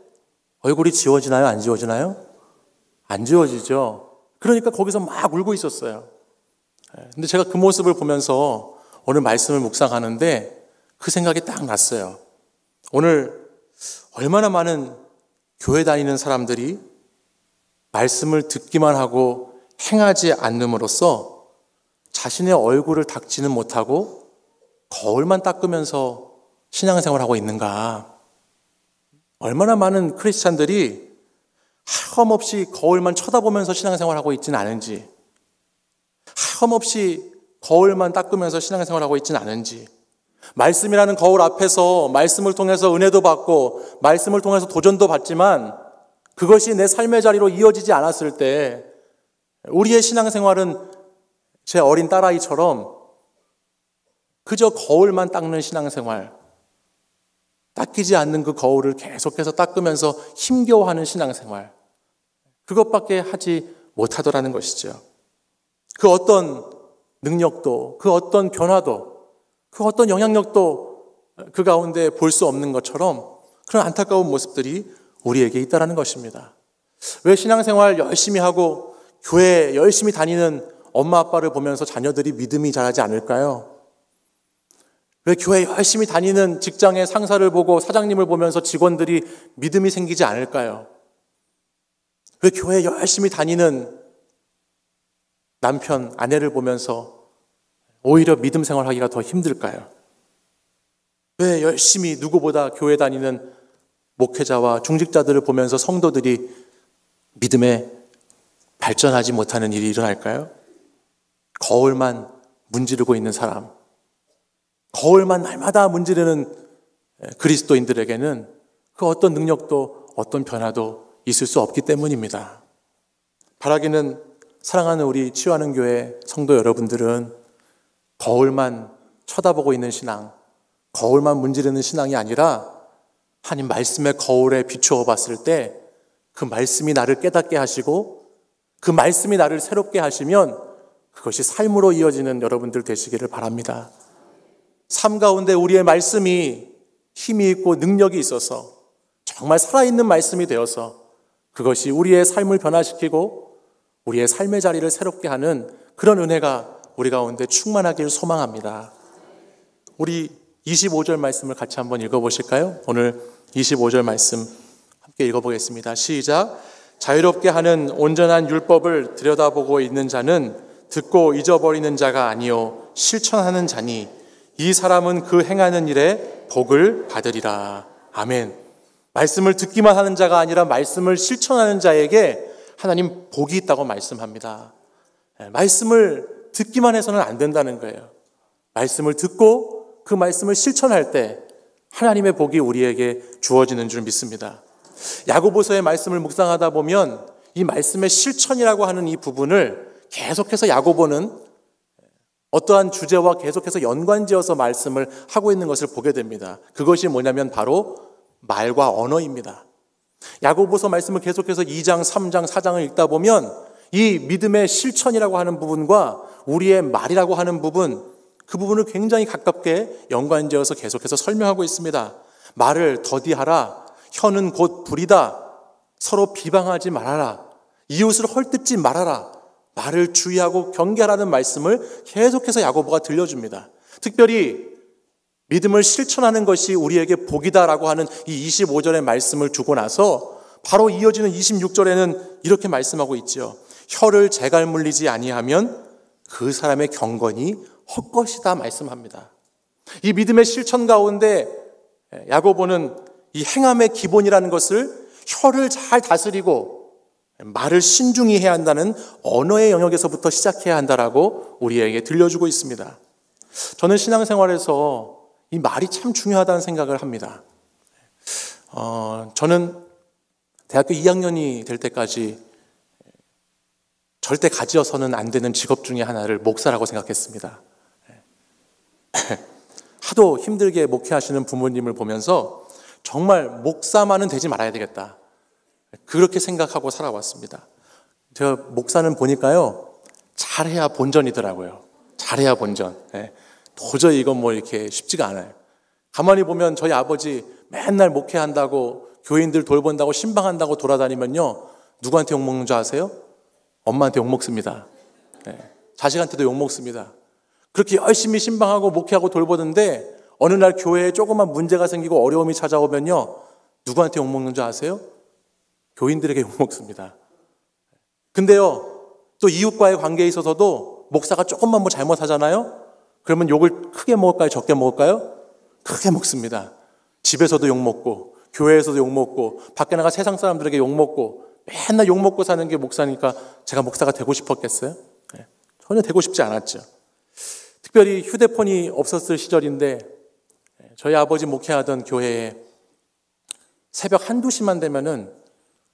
얼굴이 지워지나요? 안 지워지나요? 안 지워지죠. 그러니까 거기서 막 울고 있었어요. 근데 제가 그 모습을 보면서 오늘 말씀을 묵상하는데 그 생각이 딱 났어요. 오늘 얼마나 많은 교회 다니는 사람들이 말씀을 듣기만 하고 행하지 않음으로써 자신의 얼굴을 닦지는 못하고 거울만 닦으면서 신앙생활을 하고 있는가. 얼마나 많은 크리스찬들이 하염없이 거울만 쳐다보면서 신앙생활을 하고 있지는 않은지, 하염없이 거울만 닦으면서 신앙생활을 하고 있지는 않은지, 말씀이라는 거울 앞에서 말씀을 통해서 은혜도 받고 말씀을 통해서 도전도 받지만 그것이 내 삶의 자리로 이어지지 않았을 때 우리의 신앙생활은 제 어린 딸아이처럼 그저 거울만 닦는 신앙생활, 닦이지 않는 그 거울을 계속해서 닦으면서 힘겨워하는 신앙생활, 그것밖에 하지 못하더라는 것이죠. 그 어떤 능력도, 그 어떤 변화도, 그 어떤 영향력도 그 가운데 볼 수 없는 것처럼 그런 안타까운 모습들이 우리에게 있다는 것입니다. 왜 신앙생활 열심히 하고 교회 열심히 다니는 엄마 아빠를 보면서 자녀들이 믿음이 자라지 않을까요? 왜 교회 열심히 다니는 직장의 상사를 보고 사장님을 보면서 직원들이 믿음이 생기지 않을까요? 왜 교회 열심히 다니는 남편, 아내를 보면서 오히려 믿음 생활하기가 더 힘들까요? 왜 열심히 누구보다 교회 다니는 목회자와 중직자들을 보면서 성도들이 믿음에 발전하지 못하는 일이 일어날까요? 거울만 문지르고 있는 사람, 거울만 날마다 문지르는 그리스도인들에게는 그 어떤 능력도 어떤 변화도 있을 수 없기 때문입니다. 바라기는 사랑하는 우리 치유하는 교회 성도 여러분들은 거울만 쳐다보고 있는 신앙, 거울만 문지르는 신앙이 아니라 하나님 말씀의 거울에 비추어 봤을 때 그 말씀이 나를 깨닫게 하시고 그 말씀이 나를 새롭게 하시면 그것이 삶으로 이어지는 여러분들 되시기를 바랍니다. 삶 가운데 우리의 말씀이 힘이 있고 능력이 있어서 정말 살아있는 말씀이 되어서 그것이 우리의 삶을 변화시키고 우리의 삶의 자리를 새롭게 하는 그런 은혜가 우리 가운데 충만하길 소망합니다. 우리 25절 말씀을 같이 한번 읽어보실까요? 오늘 25절 말씀 함께 읽어보겠습니다. 시작. 자유롭게 하는 온전한 율법을 들여다보고 있는 자는 듣고 잊어버리는 자가 아니요 실천하는 자니 이 사람은 그 행하는 일에 복을 받으리라. 아멘. 말씀을 듣기만 하는 자가 아니라 말씀을 실천하는 자에게 하나님 복이 있다고 말씀합니다. 말씀을 듣기만 해서는 안 된다는 거예요. 말씀을 듣고 그 말씀을 실천할 때 하나님의 복이 우리에게 주어지는 줄 믿습니다. 야고보서의 말씀을 묵상하다 보면 이 말씀의 실천이라고 하는 이 부분을 계속해서 야고보는 어떠한 주제와 계속해서 연관지어서 말씀을 하고 있는 것을 보게 됩니다. 그것이 뭐냐면 바로 말과 언어입니다. 야고보서 말씀을 계속해서 2장, 3장, 4장을 읽다 보면 이 믿음의 실천이라고 하는 부분과 우리의 말이라고 하는 부분, 그 부분을 굉장히 가깝게 연관지어서 계속해서 설명하고 있습니다. 말을 더디하라, 혀는 곧 불이다, 서로 비방하지 말아라, 이웃을 헐뜯지 말아라, 말을 주의하고 경계하라는 말씀을 계속해서 야고보가 들려줍니다. 특별히 믿음을 실천하는 것이 우리에게 복이다라고 하는 이 25절의 말씀을 주고 나서 바로 이어지는 26절에는 이렇게 말씀하고 있죠. 혀를 재갈 물리지 아니하면 그 사람의 경건이 헛것이다 말씀합니다. 이 믿음의 실천 가운데 야고보는 이 행함의 기본이라는 것을 혀를 잘 다스리고 말을 신중히 해야 한다는 언어의 영역에서부터 시작해야 한다라고 우리에게 들려주고 있습니다. 저는 신앙생활에서 이 말이 참 중요하다는 생각을 합니다. 저는 대학교 2학년이 될 때까지 절대 가지어서는 안 되는 직업 중에 하나를 목사라고 생각했습니다. 하도 힘들게 목회하시는 부모님을 보면서 정말 목사만은 되지 말아야 되겠다. 그렇게 생각하고 살아왔습니다. 제가 목사는 보니까요, 잘해야 본전이더라고요. 잘해야 본전. 도저히 이건 뭐 이렇게 쉽지가 않아요. 가만히 보면 저희 아버지 맨날 목회한다고, 교인들 돌본다고, 신방한다고 돌아다니면요, 누구한테 욕먹는 줄 아세요? 엄마한테 욕먹습니다. 자식한테도 욕먹습니다. 그렇게 열심히 신방하고 목회하고 돌보는데 어느 날 교회에 조그만 문제가 생기고 어려움이 찾아오면요, 누구한테 욕먹는 줄 아세요? 교인들에게 욕먹습니다. 근데요, 또 이웃과의 관계에 있어서도 목사가 조금만 뭐 잘못하잖아요? 그러면 욕을 크게 먹을까요? 적게 먹을까요? 크게 먹습니다. 집에서도 욕먹고, 교회에서도 욕먹고, 밖에 나가 세상 사람들에게 욕먹고, 맨날 욕먹고 사는 게 목사니까 제가 목사가 되고 싶었겠어요? 전혀 되고 싶지 않았죠. 특별히 휴대폰이 없었을 시절인데, 저희 아버지 목회하던 교회에 새벽 1-2시만 되면은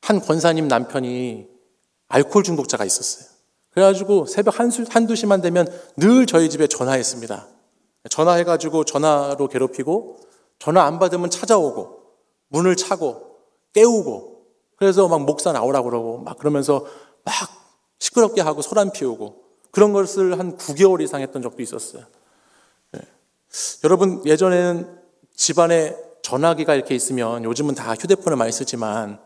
한 권사님 남편이 알코올 중독자가 있었어요. 그래가지고 새벽 1-2시만 되면 늘 저희 집에 전화했습니다. 전화해가지고 전화로 괴롭히고, 전화 안 받으면 찾아오고, 문을 차고, 깨우고, 그래서 막 목사 나오라고 그러고, 막 그러면서 막 시끄럽게 하고 소란 피우고, 그런 것을 한 9개월 이상 했던 적도 있었어요. 여러분, 예전에는 집안에 전화기가 이렇게 있으면, 요즘은 다 휴대폰을 많이 쓰지만,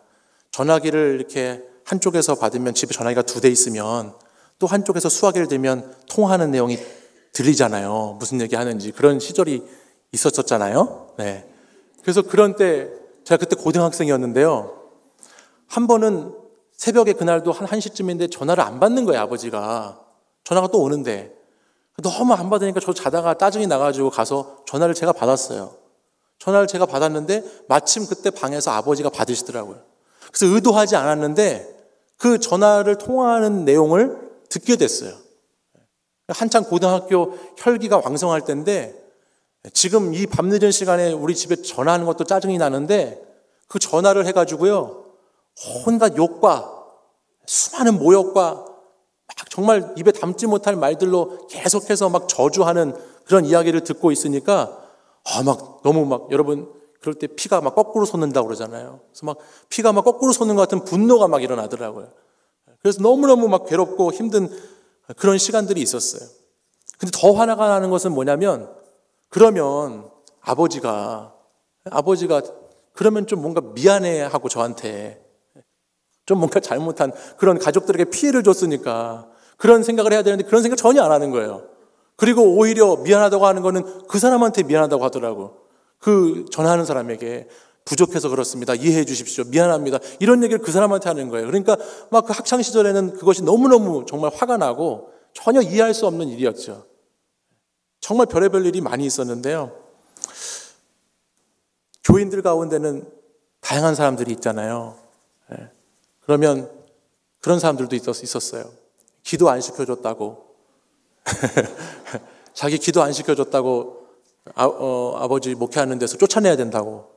전화기를 이렇게 한쪽에서 받으면 집에 전화기가 2대 있으면 또 한쪽에서 수화기를 들면 통화하는 내용이 들리잖아요. 무슨 얘기 하는지. 그런 시절이 있었잖아요. 네. 그래서 그런 때, 제가 그때 고등학생이었는데요. 한 번은 새벽에 그날도 한 1시쯤인데 전화를 안 받는 거예요, 아버지가. 전화가 또 오는데. 너무 안 받으니까 저 자다가 짜증이 나가지고 가서 전화를 제가 받았어요. 전화를 제가 받았는데 마침 그때 방에서 아버지가 받으시더라고요. 그래서 의도하지 않았는데 그 전화를 통화하는 내용을 듣게 됐어요. 한창 고등학교 혈기가 왕성할 때인데, 지금 이 밤늦은 시간에 우리 집에 전화하는 것도 짜증이 나는데, 그 전화를 해가지고요, 온갖 욕과 수많은 모욕과 막 정말 입에 담지 못할 말들로 계속해서 막 저주하는 그런 이야기를 듣고 있으니까, 막 너무 막, 여러분 그럴 때 피가 막 거꾸로 솟는다고 그러잖아요. 그래서 막 피가 막 거꾸로 솟는 것 같은 분노가 막 일어나더라고요. 그래서 너무너무 막 괴롭고 힘든 그런 시간들이 있었어요. 근데 더 화나가 나는 것은 뭐냐면, 그러면 아버지가 그러면 좀 뭔가 미안해하고 저한테 좀 뭔가 잘못한 그런 가족들에게 피해를 줬으니까 그런 생각을 해야 되는데 그런 생각 전혀 안 하는 거예요. 그리고 오히려 미안하다고 하는 거는 그 사람한테 미안하다고 하더라고. 그 전화하는 사람에게 부족해서 그렇습니다. 이해해 주십시오. 미안합니다. 이런 얘기를 그 사람한테 하는 거예요. 그러니까 막 그 학창 시절에는 그것이 너무너무 정말 화가 나고 전혀 이해할 수 없는 일이었죠. 정말 별의별 일이 많이 있었는데요. 교인들 가운데는 다양한 사람들이 있잖아요. 그러면 그런 사람들도 있었어요. 기도 안 시켜줬다고. 자기 기도 안 시켜줬다고 아버지 목회하는 데서 쫓아내야 된다고.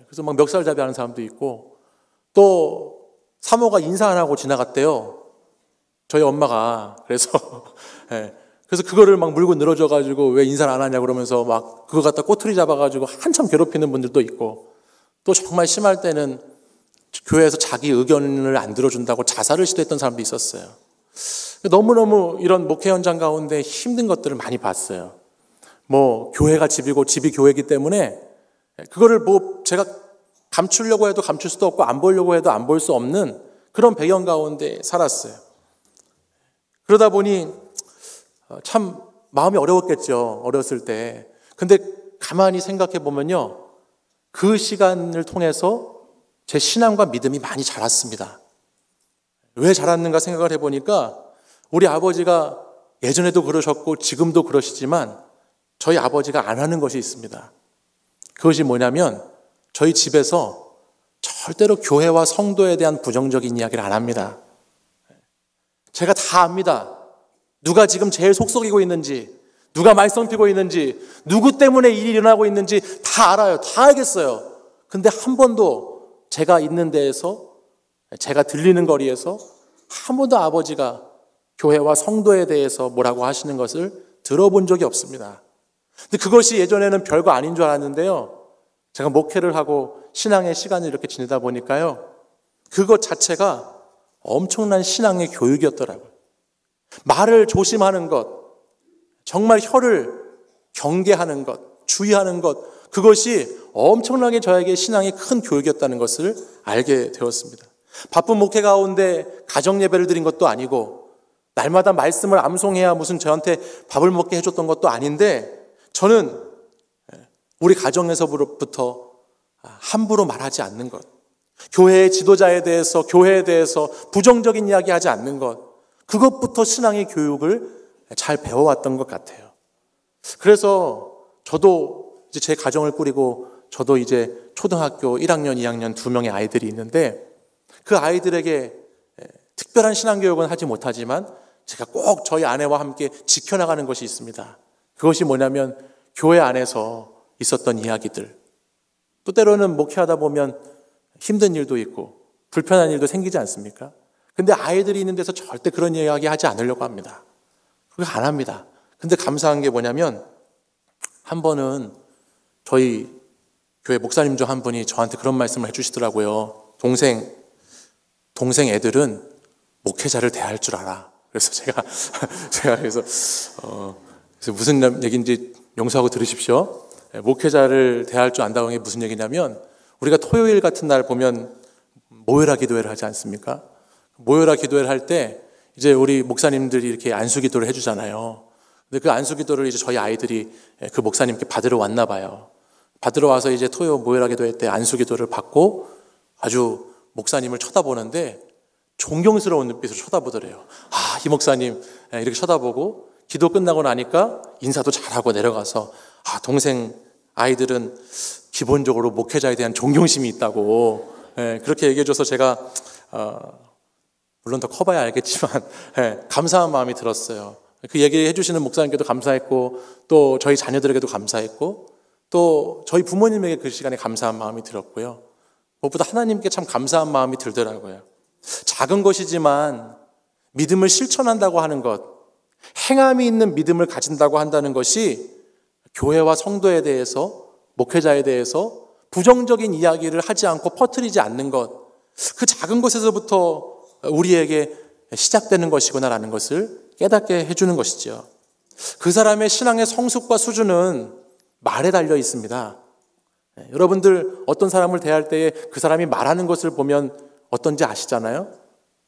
그래서 막 멱살잡이 하는 사람도 있고, 또 사모가 인사 안 하고 지나갔대요. 저희 엄마가. 그래서 그거를 막 물고 늘어져가지고 왜 인사를 안 하냐 그러면서 막 그거 갖다 꼬투리 잡아가지고 한참 괴롭히는 분들도 있고, 또 정말 심할 때는 교회에서 자기 의견을 안 들어준다고 자살을 시도했던 사람도 있었어요. 너무너무 이런 목회 현장 가운데 힘든 것들을 많이 봤어요. 뭐 교회가 집이고 집이 교회이기 때문에 그거를 뭐 제가 감추려고 해도 감출 수도 없고 안 보려고 해도 안 볼 수 없는 그런 배경 가운데 살았어요. 그러다 보니 참 마음이 어려웠겠죠. 어렸을 때. 근데 가만히 생각해 보면요, 그 시간을 통해서 제 신앙과 믿음이 많이 자랐습니다. 왜 자랐는가 생각을 해보니까 우리 아버지가 예전에도 그러셨고 지금도 그러시지만 저희 아버지가 안 하는 것이 있습니다. 그것이 뭐냐면 저희 집에서 절대로 교회와 성도에 대한 부정적인 이야기를 안 합니다. 제가 다 압니다. 누가 지금 제일 속썩이고 있는지, 누가 말썽 피고 있는지, 누구 때문에 일이 일어나고 있는지 다 알아요. 다 알겠어요. 근데 한 번도 제가 있는 데에서, 제가 들리는 거리에서 한 번도 아버지가 교회와 성도에 대해서 뭐라고 하시는 것을 들어본 적이 없습니다. 근데 그것이 예전에는 별거 아닌 줄 알았는데요. 제가 목회를 하고 신앙의 시간을 이렇게 지내다 보니까요. 그것 자체가 엄청난 신앙의 교육이었더라고요. 말을 조심하는 것, 정말 혀를 경계하는 것, 주의하는 것, 그것이 엄청나게 저에게 신앙의 큰 교육이었다는 것을 알게 되었습니다. 바쁜 목회 가운데 가정 예배를 드린 것도 아니고 날마다 말씀을 암송해야 무슨 저한테 밥을 먹게 해줬던 것도 아닌데 저는 우리 가정에서부터 함부로 말하지 않는 것, 교회의 지도자에 대해서, 교회에 대해서 부정적인 이야기하지 않는 것, 그것부터 신앙의 교육을 잘 배워왔던 것 같아요. 그래서 저도 이제 제 가정을 꾸리고 저도 이제 초등학교 1학년, 2학년 2명의 아이들이 있는데 그 아이들에게 특별한 신앙교육은 하지 못하지만 제가 꼭 저희 아내와 함께 지켜나가는 것이 있습니다. 그것이 뭐냐면 교회 안에서 있었던 이야기들, 또 때로는 목회하다 보면 힘든 일도 있고 불편한 일도 생기지 않습니까? 근데 아이들이 있는 데서 절대 그런 이야기 하지 않으려고 합니다. 그거 안 합니다. 근데 감사한 게 뭐냐면 한 번은 저희 교회 목사님 중 한 분이 저한테 그런 말씀을 해주시더라고요. 동생 애들은 목회자를 대할 줄 알아. 그래서 제가 그래서 무슨 얘기인지 용서하고 들으십시오. 목회자를 대할 줄 안다는 게 무슨 얘기냐면 우리가 토요일 같은 날 보면 모여라 기도회를 하지 않습니까? 모여라 기도회를 할 때 이제 우리 목사님들이 이렇게 안수 기도를 해주잖아요. 근데 그 안수 기도를 이제 저희 아이들이 그 목사님께 받으러 왔나 봐요. 받으러 와서 이제 토요 모여라 기도회 때 안수 기도를 받고 아주 목사님을 쳐다보는데 존경스러운 눈빛으로 쳐다보더래요. 이 목사님 이렇게 쳐다보고 기도 끝나고 나니까 인사도 잘하고 내려가서 동생 아이들은 기본적으로 목회자에 대한 존경심이 있다고 그렇게 얘기해줘서 제가 물론 더 커봐야 알겠지만 감사한 마음이 들었어요. 그 얘기해 주시는 목사님께도 감사했고 또 저희 자녀들에게도 감사했고 또 저희 부모님에게 그 시간에 감사한 마음이 들었고요. 무엇보다 하나님께 참 감사한 마음이 들더라고요. 작은 것이지만 믿음을 실천한다고 하는 것, 행함이 있는 믿음을 가진다고 한다는 것이 교회와 성도에 대해서, 목회자에 대해서 부정적인 이야기를 하지 않고 퍼뜨리지 않는 것, 그 작은 것에서부터 우리에게 시작되는 것이구나라는 것을 깨닫게 해주는 것이죠. 그 사람의 신앙의 성숙과 수준은 말에 달려 있습니다. 여러분들 어떤 사람을 대할 때에 그 사람이 말하는 것을 보면 어떤지 아시잖아요?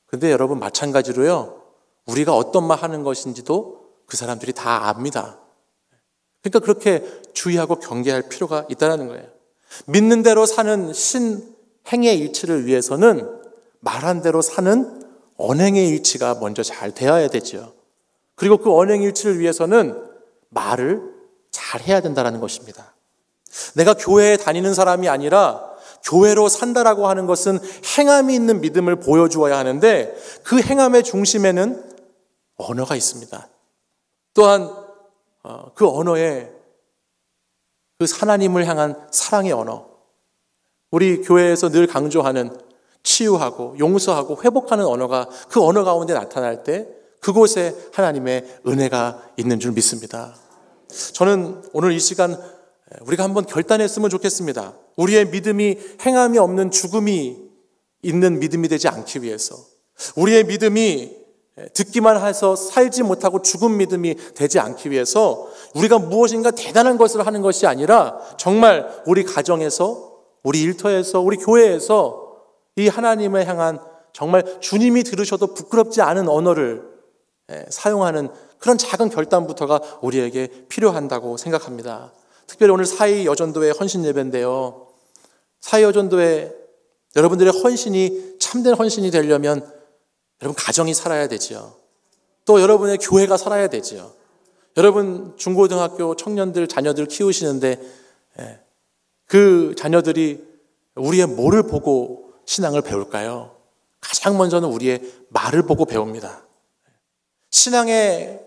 근데 여러분 마찬가지로요, 우리가 어떤 말 하는 것인지도 그 사람들이 다 압니다. 그러니까 그렇게 주의하고 경계할 필요가 있다는 거예요. 믿는 대로 사는 신행의 일치를 위해서는 말한 대로 사는 언행의 일치가 먼저 잘 되어야 되죠. 그리고 그 언행 일치를 위해서는 말을 잘 해야 된다는 것입니다. 내가 교회에 다니는 사람이 아니라 교회로 산다라고 하는 것은 행함이 있는 믿음을 보여주어야 하는데 그 행함의 중심에는 언어가 있습니다. 또한 그 언어에 그 하나님을 향한 사랑의 언어, 우리 교회에서 늘 강조하는 치유하고 용서하고 회복하는 언어가 그 언어 가운데 나타날 때 그곳에 하나님의 은혜가 있는 줄 믿습니다. 저는 오늘 이 시간 우리가 한번 결단했으면 좋겠습니다. 우리의 믿음이 행함이 없는 죽음이 있는 믿음이 되지 않기 위해서, 우리의 믿음이 듣기만 해서 살지 못하고 죽은 믿음이 되지 않기 위해서 우리가 무엇인가 대단한 것을 하는 것이 아니라 정말 우리 가정에서, 우리 일터에서, 우리 교회에서 이 하나님을 향한 정말 주님이 들으셔도 부끄럽지 않은 언어를 사용하는 그런 작은 결단부터가 우리에게 필요한다고 생각합니다. 특별히 오늘 사이여전도회 헌신예배인데요. 사이여전도회 여러분들의 헌신이 참된 헌신이 되려면 여러분 가정이 살아야 되지요. 또 여러분의 교회가 살아야 되지요. 여러분 중고등학교 청년들 자녀들 키우시는데 그 자녀들이 우리의 뭐를 보고 신앙을 배울까요? 가장 먼저는 우리의 말을 보고 배웁니다. 신앙의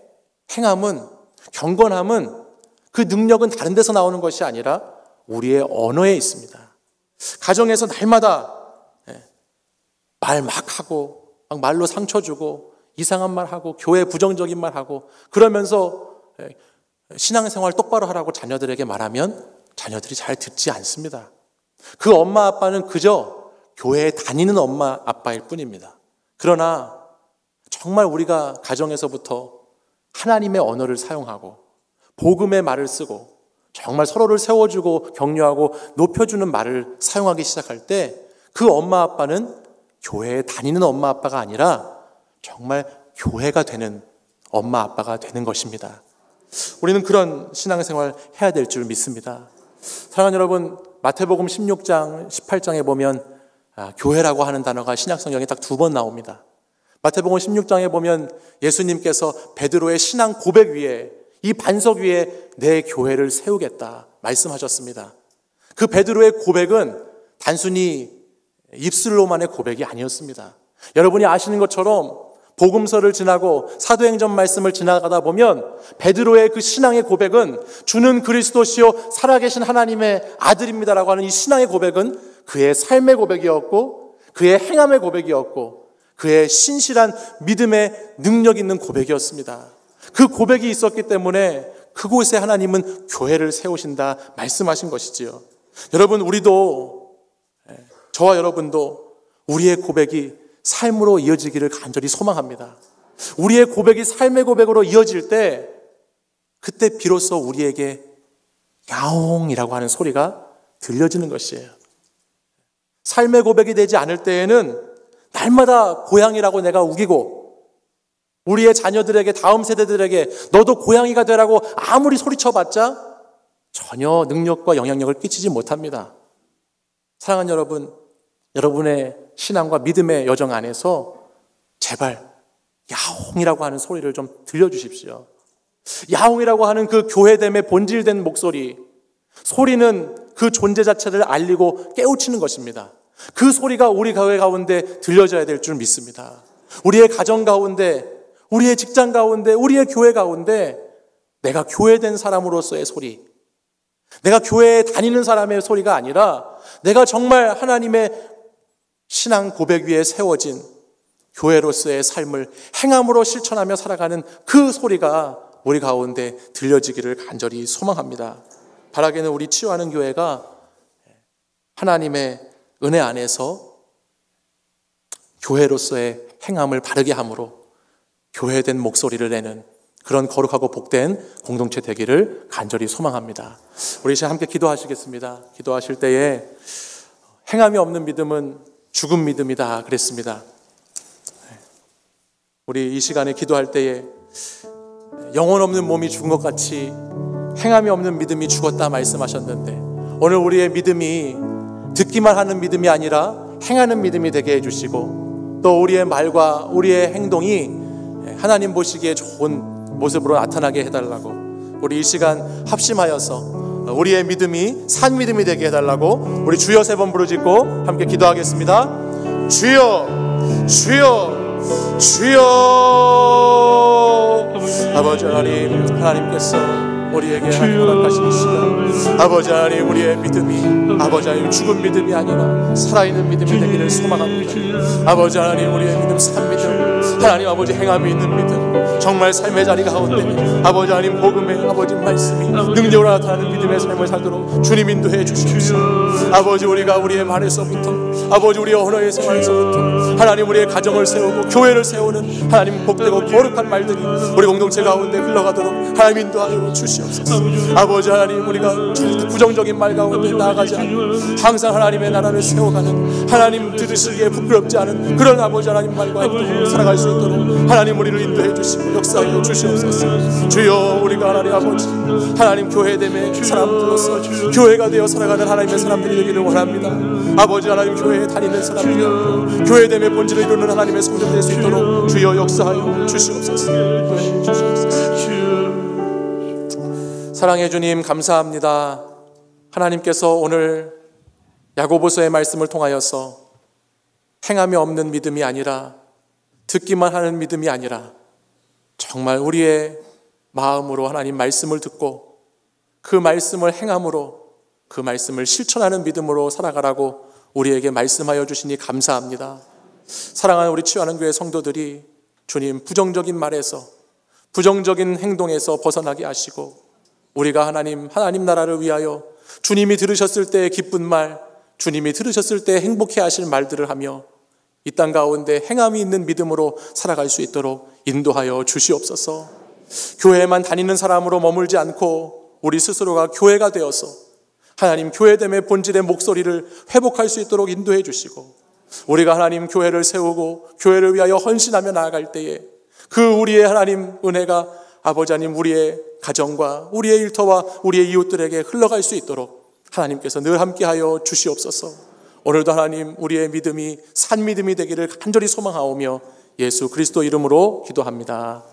행함은, 경건함은 그 능력은 다른 데서 나오는 것이 아니라 우리의 언어에 있습니다. 가정에서 날마다 말 막 하고 막 말로 상처 주고 이상한 말 하고 교회 부정적인 말 하고 그러면서 신앙생활 똑바로 하라고 자녀들에게 말하면 자녀들이 잘 듣지 않습니다. 그 엄마 아빠는 그저 교회에 다니는 엄마 아빠일 뿐입니다. 그러나 정말 우리가 가정에서부터 하나님의 언어를 사용하고 복음의 말을 쓰고 정말 서로를 세워주고 격려하고 높여주는 말을 사용하기 시작할 때 그 엄마 아빠는 교회에 다니는 엄마 아빠가 아니라 정말 교회가 되는 엄마 아빠가 되는 것입니다. 우리는 그런 신앙생활 해야 될 줄 믿습니다. 사랑하는 여러분, 마태복음 16장 18장에 보면 교회라고 하는 단어가 신약성경에 딱 2번 나옵니다. 마태복음 16장에 보면 예수님께서 베드로의 신앙 고백 위에, 이 반석 위에 내 교회를 세우겠다 말씀하셨습니다. 그 베드로의 고백은 단순히 입술로만의 고백이 아니었습니다. 여러분이 아시는 것처럼 복음서를 지나고 사도행전 말씀을 지나가다 보면 베드로의 그 신앙의 고백은 주는 그리스도시요 살아계신 하나님의 아들입니다라고 하는 이 신앙의 고백은 그의 삶의 고백이었고 그의 행함의 고백이었고 그의 신실한 믿음의 능력 있는 고백이었습니다. 그 고백이 있었기 때문에 그곳에 하나님은 교회를 세우신다 말씀하신 것이지요. 여러분, 우리도, 저와 여러분도 우리의 고백이 삶으로 이어지기를 간절히 소망합니다. 우리의 고백이 삶의 고백으로 이어질 때 그때 비로소 우리에게 야옹이라고 하는 소리가 들려지는 것이에요. 삶의 고백이 되지 않을 때에는 날마다 고양이라고 내가 우기고 우리의 자녀들에게, 다음 세대들에게 너도 고양이가 되라고 아무리 소리쳐봤자 전혀 능력과 영향력을 끼치지 못합니다. 사랑하는 여러분, 여러분의 신앙과 믿음의 여정 안에서 제발 야옹이라고 하는 소리를 좀 들려주십시오. 야옹이라고 하는 그 교회됨의 본질된 목소리, 소리는 그 존재 자체를 알리고 깨우치는 것입니다. 그 소리가 우리 교회 가운데 들려져야 될 줄 믿습니다. 우리의 가정 가운데, 우리의 직장 가운데, 우리의 교회 가운데 내가 교회된 사람으로서의 소리, 내가 교회에 다니는 사람의 소리가 아니라 내가 정말 하나님의 신앙 고백 위에 세워진 교회로서의 삶을 행함으로 실천하며 살아가는 그 소리가 우리 가운데 들려지기를 간절히 소망합니다. 바라기는 우리 치유하는 교회가 하나님의 은혜 안에서 교회로서의 행함을 바르게 함으로 교회된 목소리를 내는 그런 거룩하고 복된 공동체 되기를 간절히 소망합니다. 우리 이제 함께 기도하시겠습니다. 기도하실 때에 행함이 없는 믿음은 죽은 믿음이다 그랬습니다. 우리 이 시간에 기도할 때에 영혼 없는 몸이 죽은 것 같이 행함이 없는 믿음이 죽었다 말씀하셨는데 오늘 우리의 믿음이 듣기만 하는 믿음이 아니라 행하는 믿음이 되게 해주시고 또 우리의 말과 우리의 행동이 하나님 보시기에 좋은 모습으로 나타나게 해달라고 우리 이 시간 합심하여서 우리의 믿음이 산 믿음이 되게 해달라고 우리 주여 3번 부르짖고 함께 기도하겠습니다. 주여, 주여, 주여. 아버지 하나님, 하나님께서 우리에게 허락하신 시간, 아버지 하나님, 우리의 믿음이 아버지 하나님 죽은 믿음이 아니라 살아있는 믿음이 되기를 소망합니다. 아버지 하나님, 우리의 믿음 산 믿음, 하나님 아버지 행함이 있는 믿음, 정말 삶의 자리 가운데 아버지 하나님 복음의 아버지 말씀이 능력으로 나타나는 믿음의 삶을 살도록 주님 인도해 주시옵소서. 아버지, 우리가 우리의 말에서부터 아버지 우리의 언어의 생활에서부터 하나님 우리의 가정을 세우고 교회를 세우는 하나님 복되고 거룩한 말들이 우리 공동체 가운데 흘러가도록 하나님 인도하여 주시옵소서. 아버지 하나님, 우리가 절대 부정적인 말 가운데 나아가지 않고 항상 하나님의 나라를 세워가는 하나님 들으시기에 부끄럽지 않은 그런 아버지 하나님 말과 행동으로 살아갈 수 있도록 하나님 우리를 인도해 주시고 역사하여 주시옵소서. 주여, 우리가 하나님 아버지 하나님 교회됨의 사람들로서 교회가 되어 살아가는 하나님의 사람들이 되기를 원합니다. 아버지 하나님, 교회에 다니는 사람들이 교회됨의 본질을 이루는 하나님의 성도가 될 수 있도록 주여 역사하여 주시옵소서. 사랑해 주님, 감사합니다. 하나님께서 오늘 야고보서의 말씀을 통하여서 행함이 없는 믿음이 아니라 듣기만 하는 믿음이 아니라 정말 우리의 마음으로 하나님 말씀을 듣고 그 말씀을 행함으로 그 말씀을 실천하는 믿음으로 살아가라고 우리에게 말씀하여 주시니 감사합니다. 사랑하는 우리 치유하는 교회 성도들이 주님 부정적인 말에서 부정적인 행동에서 벗어나게 하시고 우리가 하나님 나라를 위하여 주님이 들으셨을 때의 기쁜 말, 주님이 들으셨을 때 행복해 하실 말들을 하며 이 땅 가운데 행함이 있는 믿음으로 살아갈 수 있도록 인도하여 주시옵소서. 교회만 다니는 사람으로 머물지 않고 우리 스스로가 교회가 되어서 하나님 교회됨의 본질의 목소리를 회복할 수 있도록 인도해 주시고, 우리가 하나님 교회를 세우고 교회를 위하여 헌신하며 나아갈 때에 그 우리의 하나님 은혜가 아버지 하나님 우리의 가정과 우리의 일터와 우리의 이웃들에게 흘러갈 수 있도록 하나님께서 늘 함께하여 주시옵소서. 오늘도 하나님 우리의 믿음이 산 믿음이 되기를 간절히 소망하오며 예수 그리스도 이름으로 기도합니다.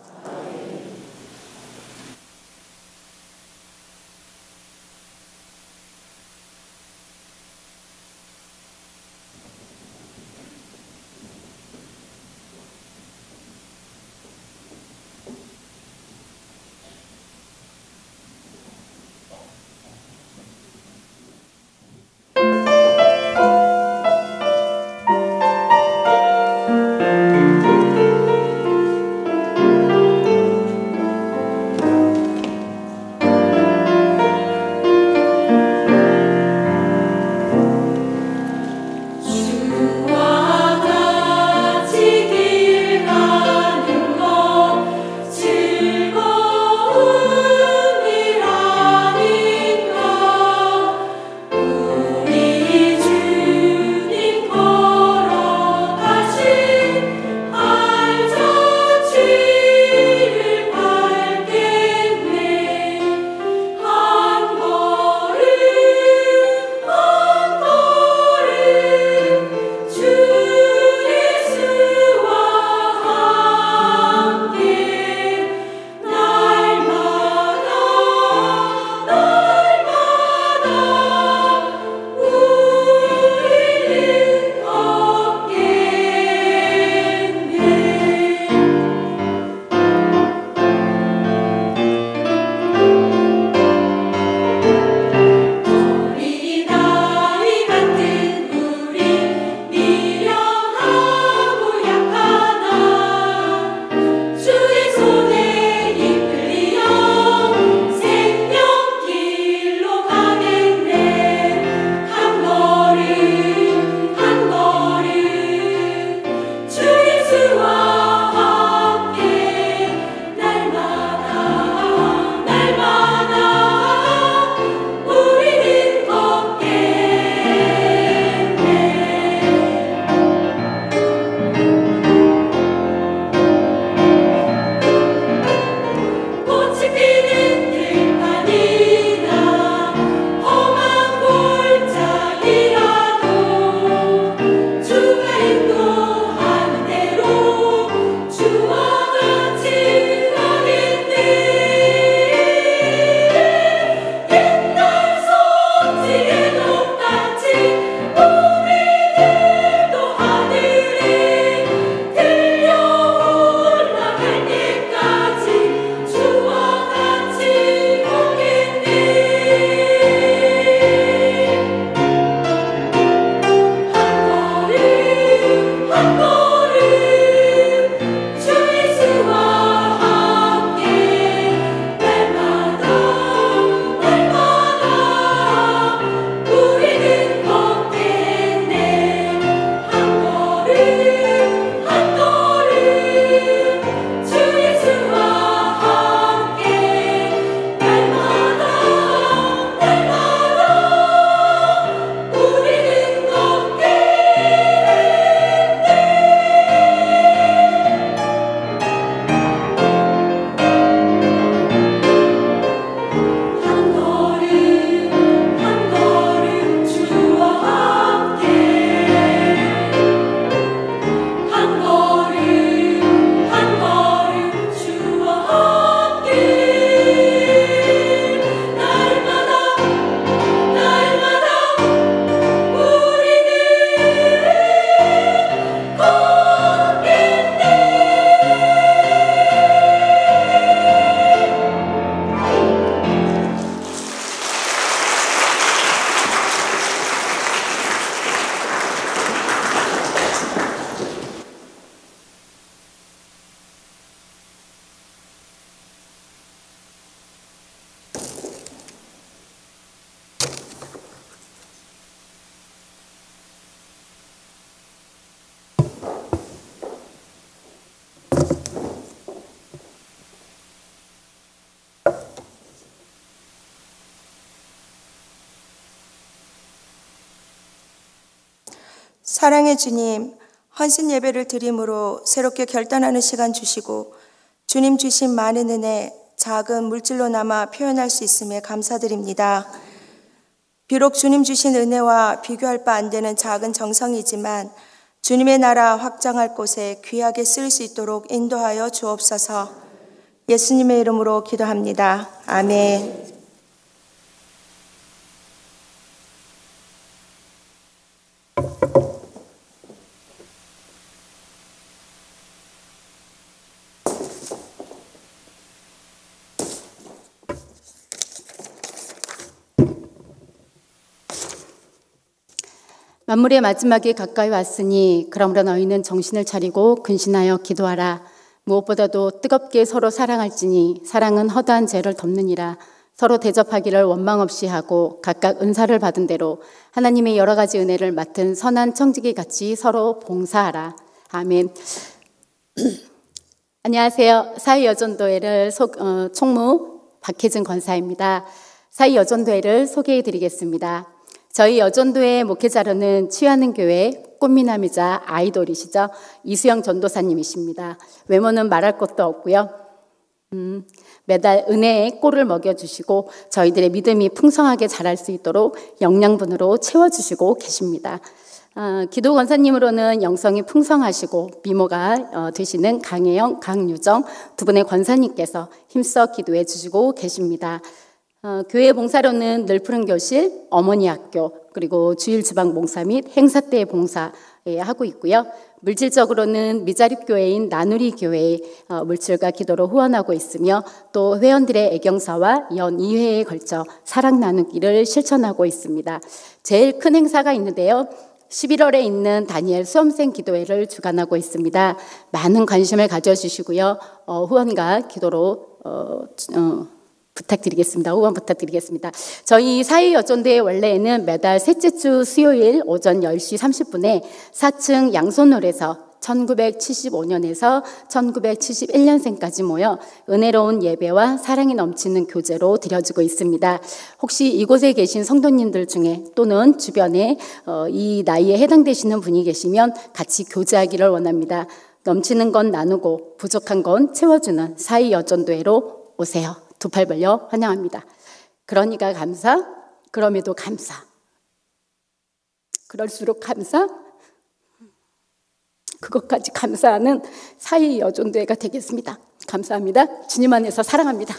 사랑의 주님, 헌신 예배를 드림으로 새롭게 결단하는 시간 주시고 주님 주신 많은 은혜, 작은 물질로나마 표현할 수 있음에 감사드립니다. 비록 주님 주신 은혜와 비교할 바 안 되는 작은 정성이지만 주님의 나라 확장할 곳에 귀하게 쓸 수 있도록 인도하여 주옵소서. 예수님의 이름으로 기도합니다. 아멘. 만물의 마지막이 가까이 왔으니 그러므로 너희는 정신을 차리고 근신하여 기도하라. 무엇보다도 뜨겁게 서로 사랑할지니 사랑은 허다한 죄를 덮느니라. 서로 대접하기를 원망 없이 하고 각각 은사를 받은 대로 하나님의 여러 가지 은혜를 맡은 선한 청지기 같이 서로 봉사하라. 아멘. 안녕하세요. 사회여전도회를 총무 박혜진 권사입니다. 사회여전도회를 소개해 드리겠습니다. 저희 여전도회 목회자로는 취하는 교회 꽃미남이자 아이돌이시죠. 이수영 전도사님이십니다. 외모는 말할 것도 없고요. 매달 은혜의 꼴을 먹여주시고 저희들의 믿음이 풍성하게 자랄 수 있도록 영양분으로 채워주시고 계십니다. 기도 권사님으로는 영성이 풍성하시고 미모가 되시는 강혜영, 강유정 두 분의 권사님께서 힘써 기도해 주시고 계십니다. 교회 봉사로는 늘푸른 교실, 어머니 학교, 그리고 주일 지방 봉사 및 행사 때 봉사 하고 있고요. 물질적으로는 미자립교회인 나누리 교회의 물질과 기도로 후원하고 있으며 또 회원들의 애경사와 연 2회에 걸쳐 사랑 나누기를 실천하고 있습니다. 제일 큰 행사가 있는데요. 11월에 있는 다니엘 수험생 기도회를 주관하고 있습니다. 많은 관심을 가져주시고요. 후원과 기도로 부탁드리겠습니다. 후원 부탁드리겠습니다. 저희 사회여전도회 원래는 매달 셋째 주 수요일 오전 10시 30분에 4층 양손홀에서 1975년에서 1971년생까지 모여 은혜로운 예배와 사랑이 넘치는 교제로 드려지고 있습니다. 혹시 이곳에 계신 성도님들 중에 또는 주변에 이 나이에 해당되시는 분이 계시면 같이 교제하기를 원합니다. 넘치는 건 나누고 부족한 건 채워주는 사회여전도회로 오세요. 두 팔 벌려 환영합니다. 그러니까 감사, 그럼에도 감사, 그럴수록 감사, 그것까지 감사하는 사회여전도회가 되겠습니다. 감사합니다. 주님 안에서 사랑합니다.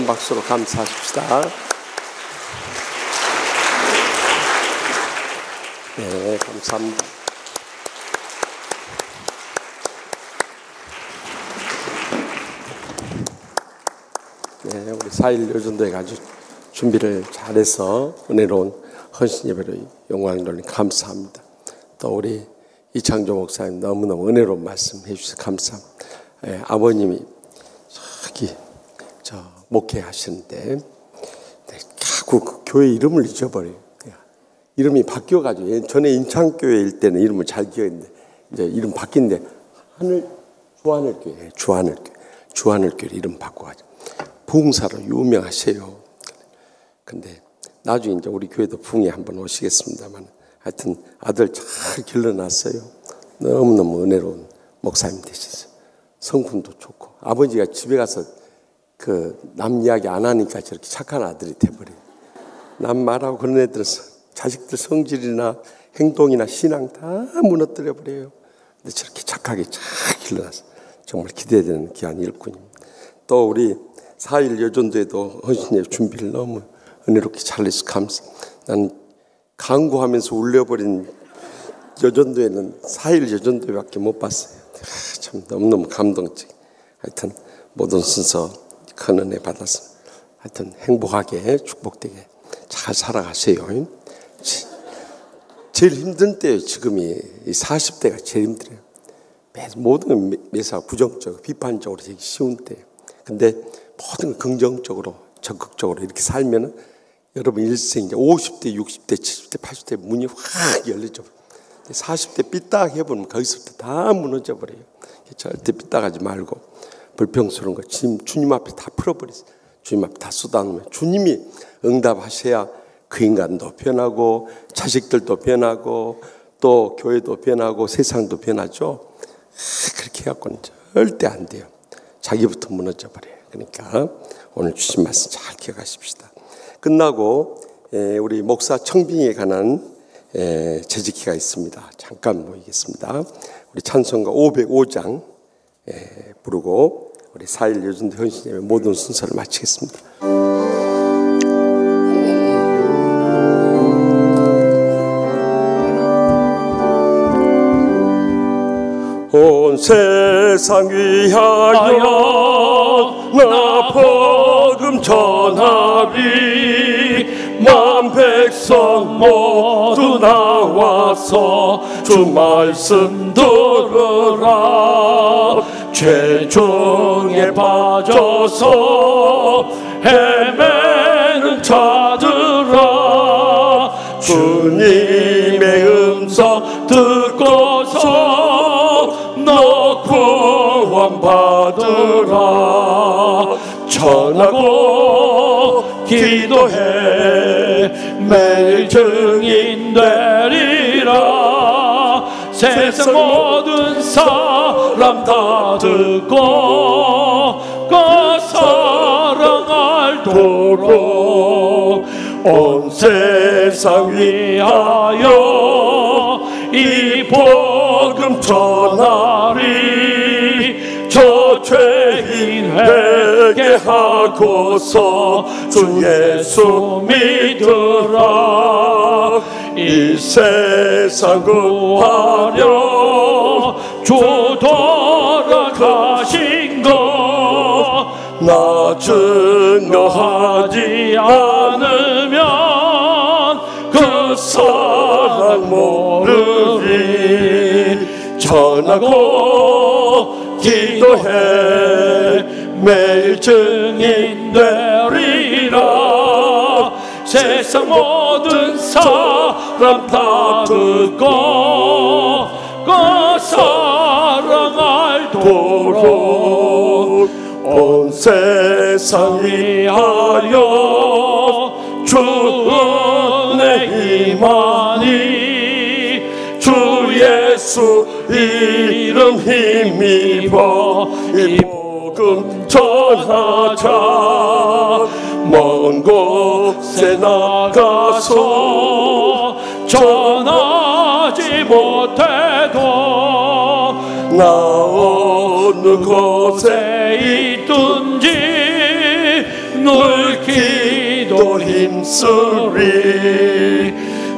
큰 박수로 감사하십시다. 네, 감사합니다. 네, 우리 4일 여전도에 아주 준비를 잘해서 은혜로운 헌신 예배로 영광을 돌리니 감사합니다. 또 우리 이창조 목사님 너무너무 은혜로운 말씀 해주셔서 감사합니다. 예, 아버님이 저기 목회하시는데 자꾸 그 교회 이름을 잊어버려요. 이름이 바뀌어가지고 전에 인창교회일 때는 이름을 잘 기억했는데 이제 이름 바뀐데 주하늘교회 이름 바꿔가지고 부흥사로 유명하세요. 근데 나중에 이제 우리 교회도 부흥에 한번 오시겠습니다만 하여튼 아들 잘 길러놨어요. 너무너무 은혜로운 목사님 되셨어요. 성품도 좋고 아버지가 집에 가서 그 남 이야기 안 하니까 저렇게 착한 아들이 돼버려요. 남 말하고 그런 애들은 자식들 성질이나 행동이나 신앙 다 무너뜨려 버려요. 근데 저렇게 착하게 잘 길러놨어. 정말 기대되는 귀한 일꾼입니다. 또 우리 4일 여전도에도 헌신예배 준비를 너무 은혜롭게 잘해서 감사. 난 강구하면서 울려버린 여전도에는 4일 여전도밖에 못 봤어요. 참 너무너무 감동적. 하여튼 모든 순서 큰 은혜 받았습니다. 하여튼 행복하게 축복되게 잘 살아가세요. 제일 힘든 때예요. 지금이 40대가 제일 힘들어요. 모든 매사 부정적으로 비판적으로 되기 쉬운 때예요. 근데 모든 걸 긍정적으로 적극적으로 이렇게 살면은 여러분 일생 이제 50대, 60대, 70대, 80대 문이 확 열려져. 40대 삐딱 해보면 거기서부터 다 무너져 버려요. 절대 삐딱하지 말고 불평스러운 거 주님 앞에 다 풀어버리세요. 주님 앞에 다 쏟아놓으면 주님이 응답하셔야 그 인간도 변하고 자식들도 변하고 또 교회도 변하고 세상도 변하죠. 그렇게 해갖고는 절대 안 돼요. 자기부터 무너져 버려요. 그러니까 오늘 주신 말씀 잘 기억하십시다. 끝나고 우리 목사 청빙에 관한 재직기가 있습니다. 잠깐 모이겠습니다. 우리 찬송가 505장 부르고 우리 4일 여전도 헌신예배 모든 순서를 마치겠습니다. 온 세상 위하여 나 복음 전하리 만 백성 모두 나와서 주 말씀 들으라 죄중에 빠져서 헤매는 자들아 주님의 음성 듣고서 너 구원받으라 전하고 기도해 매일 증인 되리라 세상 모든 사람 다 듣고 그 사랑할 도록 온 세상 위하여 이 복음 전하리 저 죄인 회개하고서 주 예수 믿으라 이 세상 구하려 주 돌아가신 것 나 증거하지 않으면 그 사랑 모르리 전하고 기도해 매일 증인 되리라 세상 모든 사람 다 듣고 그 사랑 알도록 온 세상 위하여 주 은혜 임하니 주 예수 이름 힘입어 이 복음 전하자 먼 곳에 나가서 전하지 못해도 나 어느 곳에 있든지 늘 기도 힘쓰리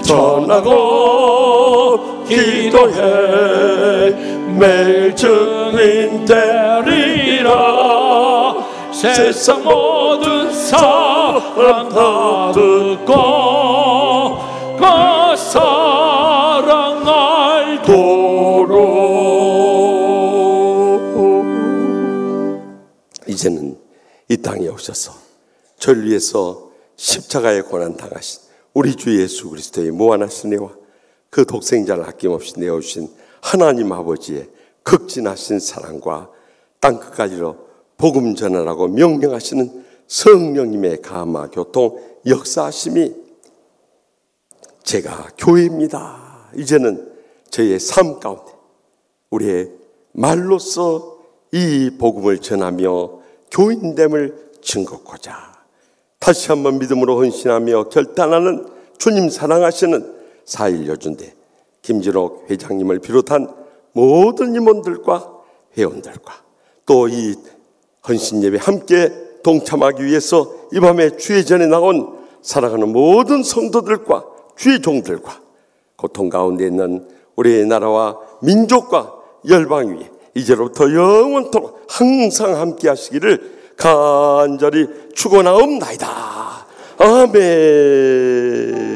전하고 기도해 매일 증인 되리라 세상 모든 사람 다 듣고 그 사랑 알도록. 이제는 이 땅에 오셔서 저를 위해서 십자가의 고난 당하신 우리 주 예수 그리스도의 무한하신 은혜와 그 독생자를 아낌없이 내어주신 하나님 아버지의 극진하신 사랑과 땅끝까지로 복음 전하라고 명령하시는 성령님의 감화 교통 역사하심이 제가 교회입니다. 이제는 저희의 삶 가운데 우리의 말로써 이 복음을 전하며 교인됨을 증거하고자 다시 한번 믿음으로 헌신하며 결단하는 주님 사랑하시는 4.1 여준대 김진옥 회장님을 비롯한 모든 임원들과 회원들과 또 이 헌신예배 함께 동참하기 위해서 이 밤에 주의 전에 나온 사랑하는 모든 성도들과 주의 종들과 고통 가운데 있는 우리의 나라와 민족과 열방 위에 이제로부터 영원토록 항상 함께 하시기를 간절히 축원하옵나이다. 아멘.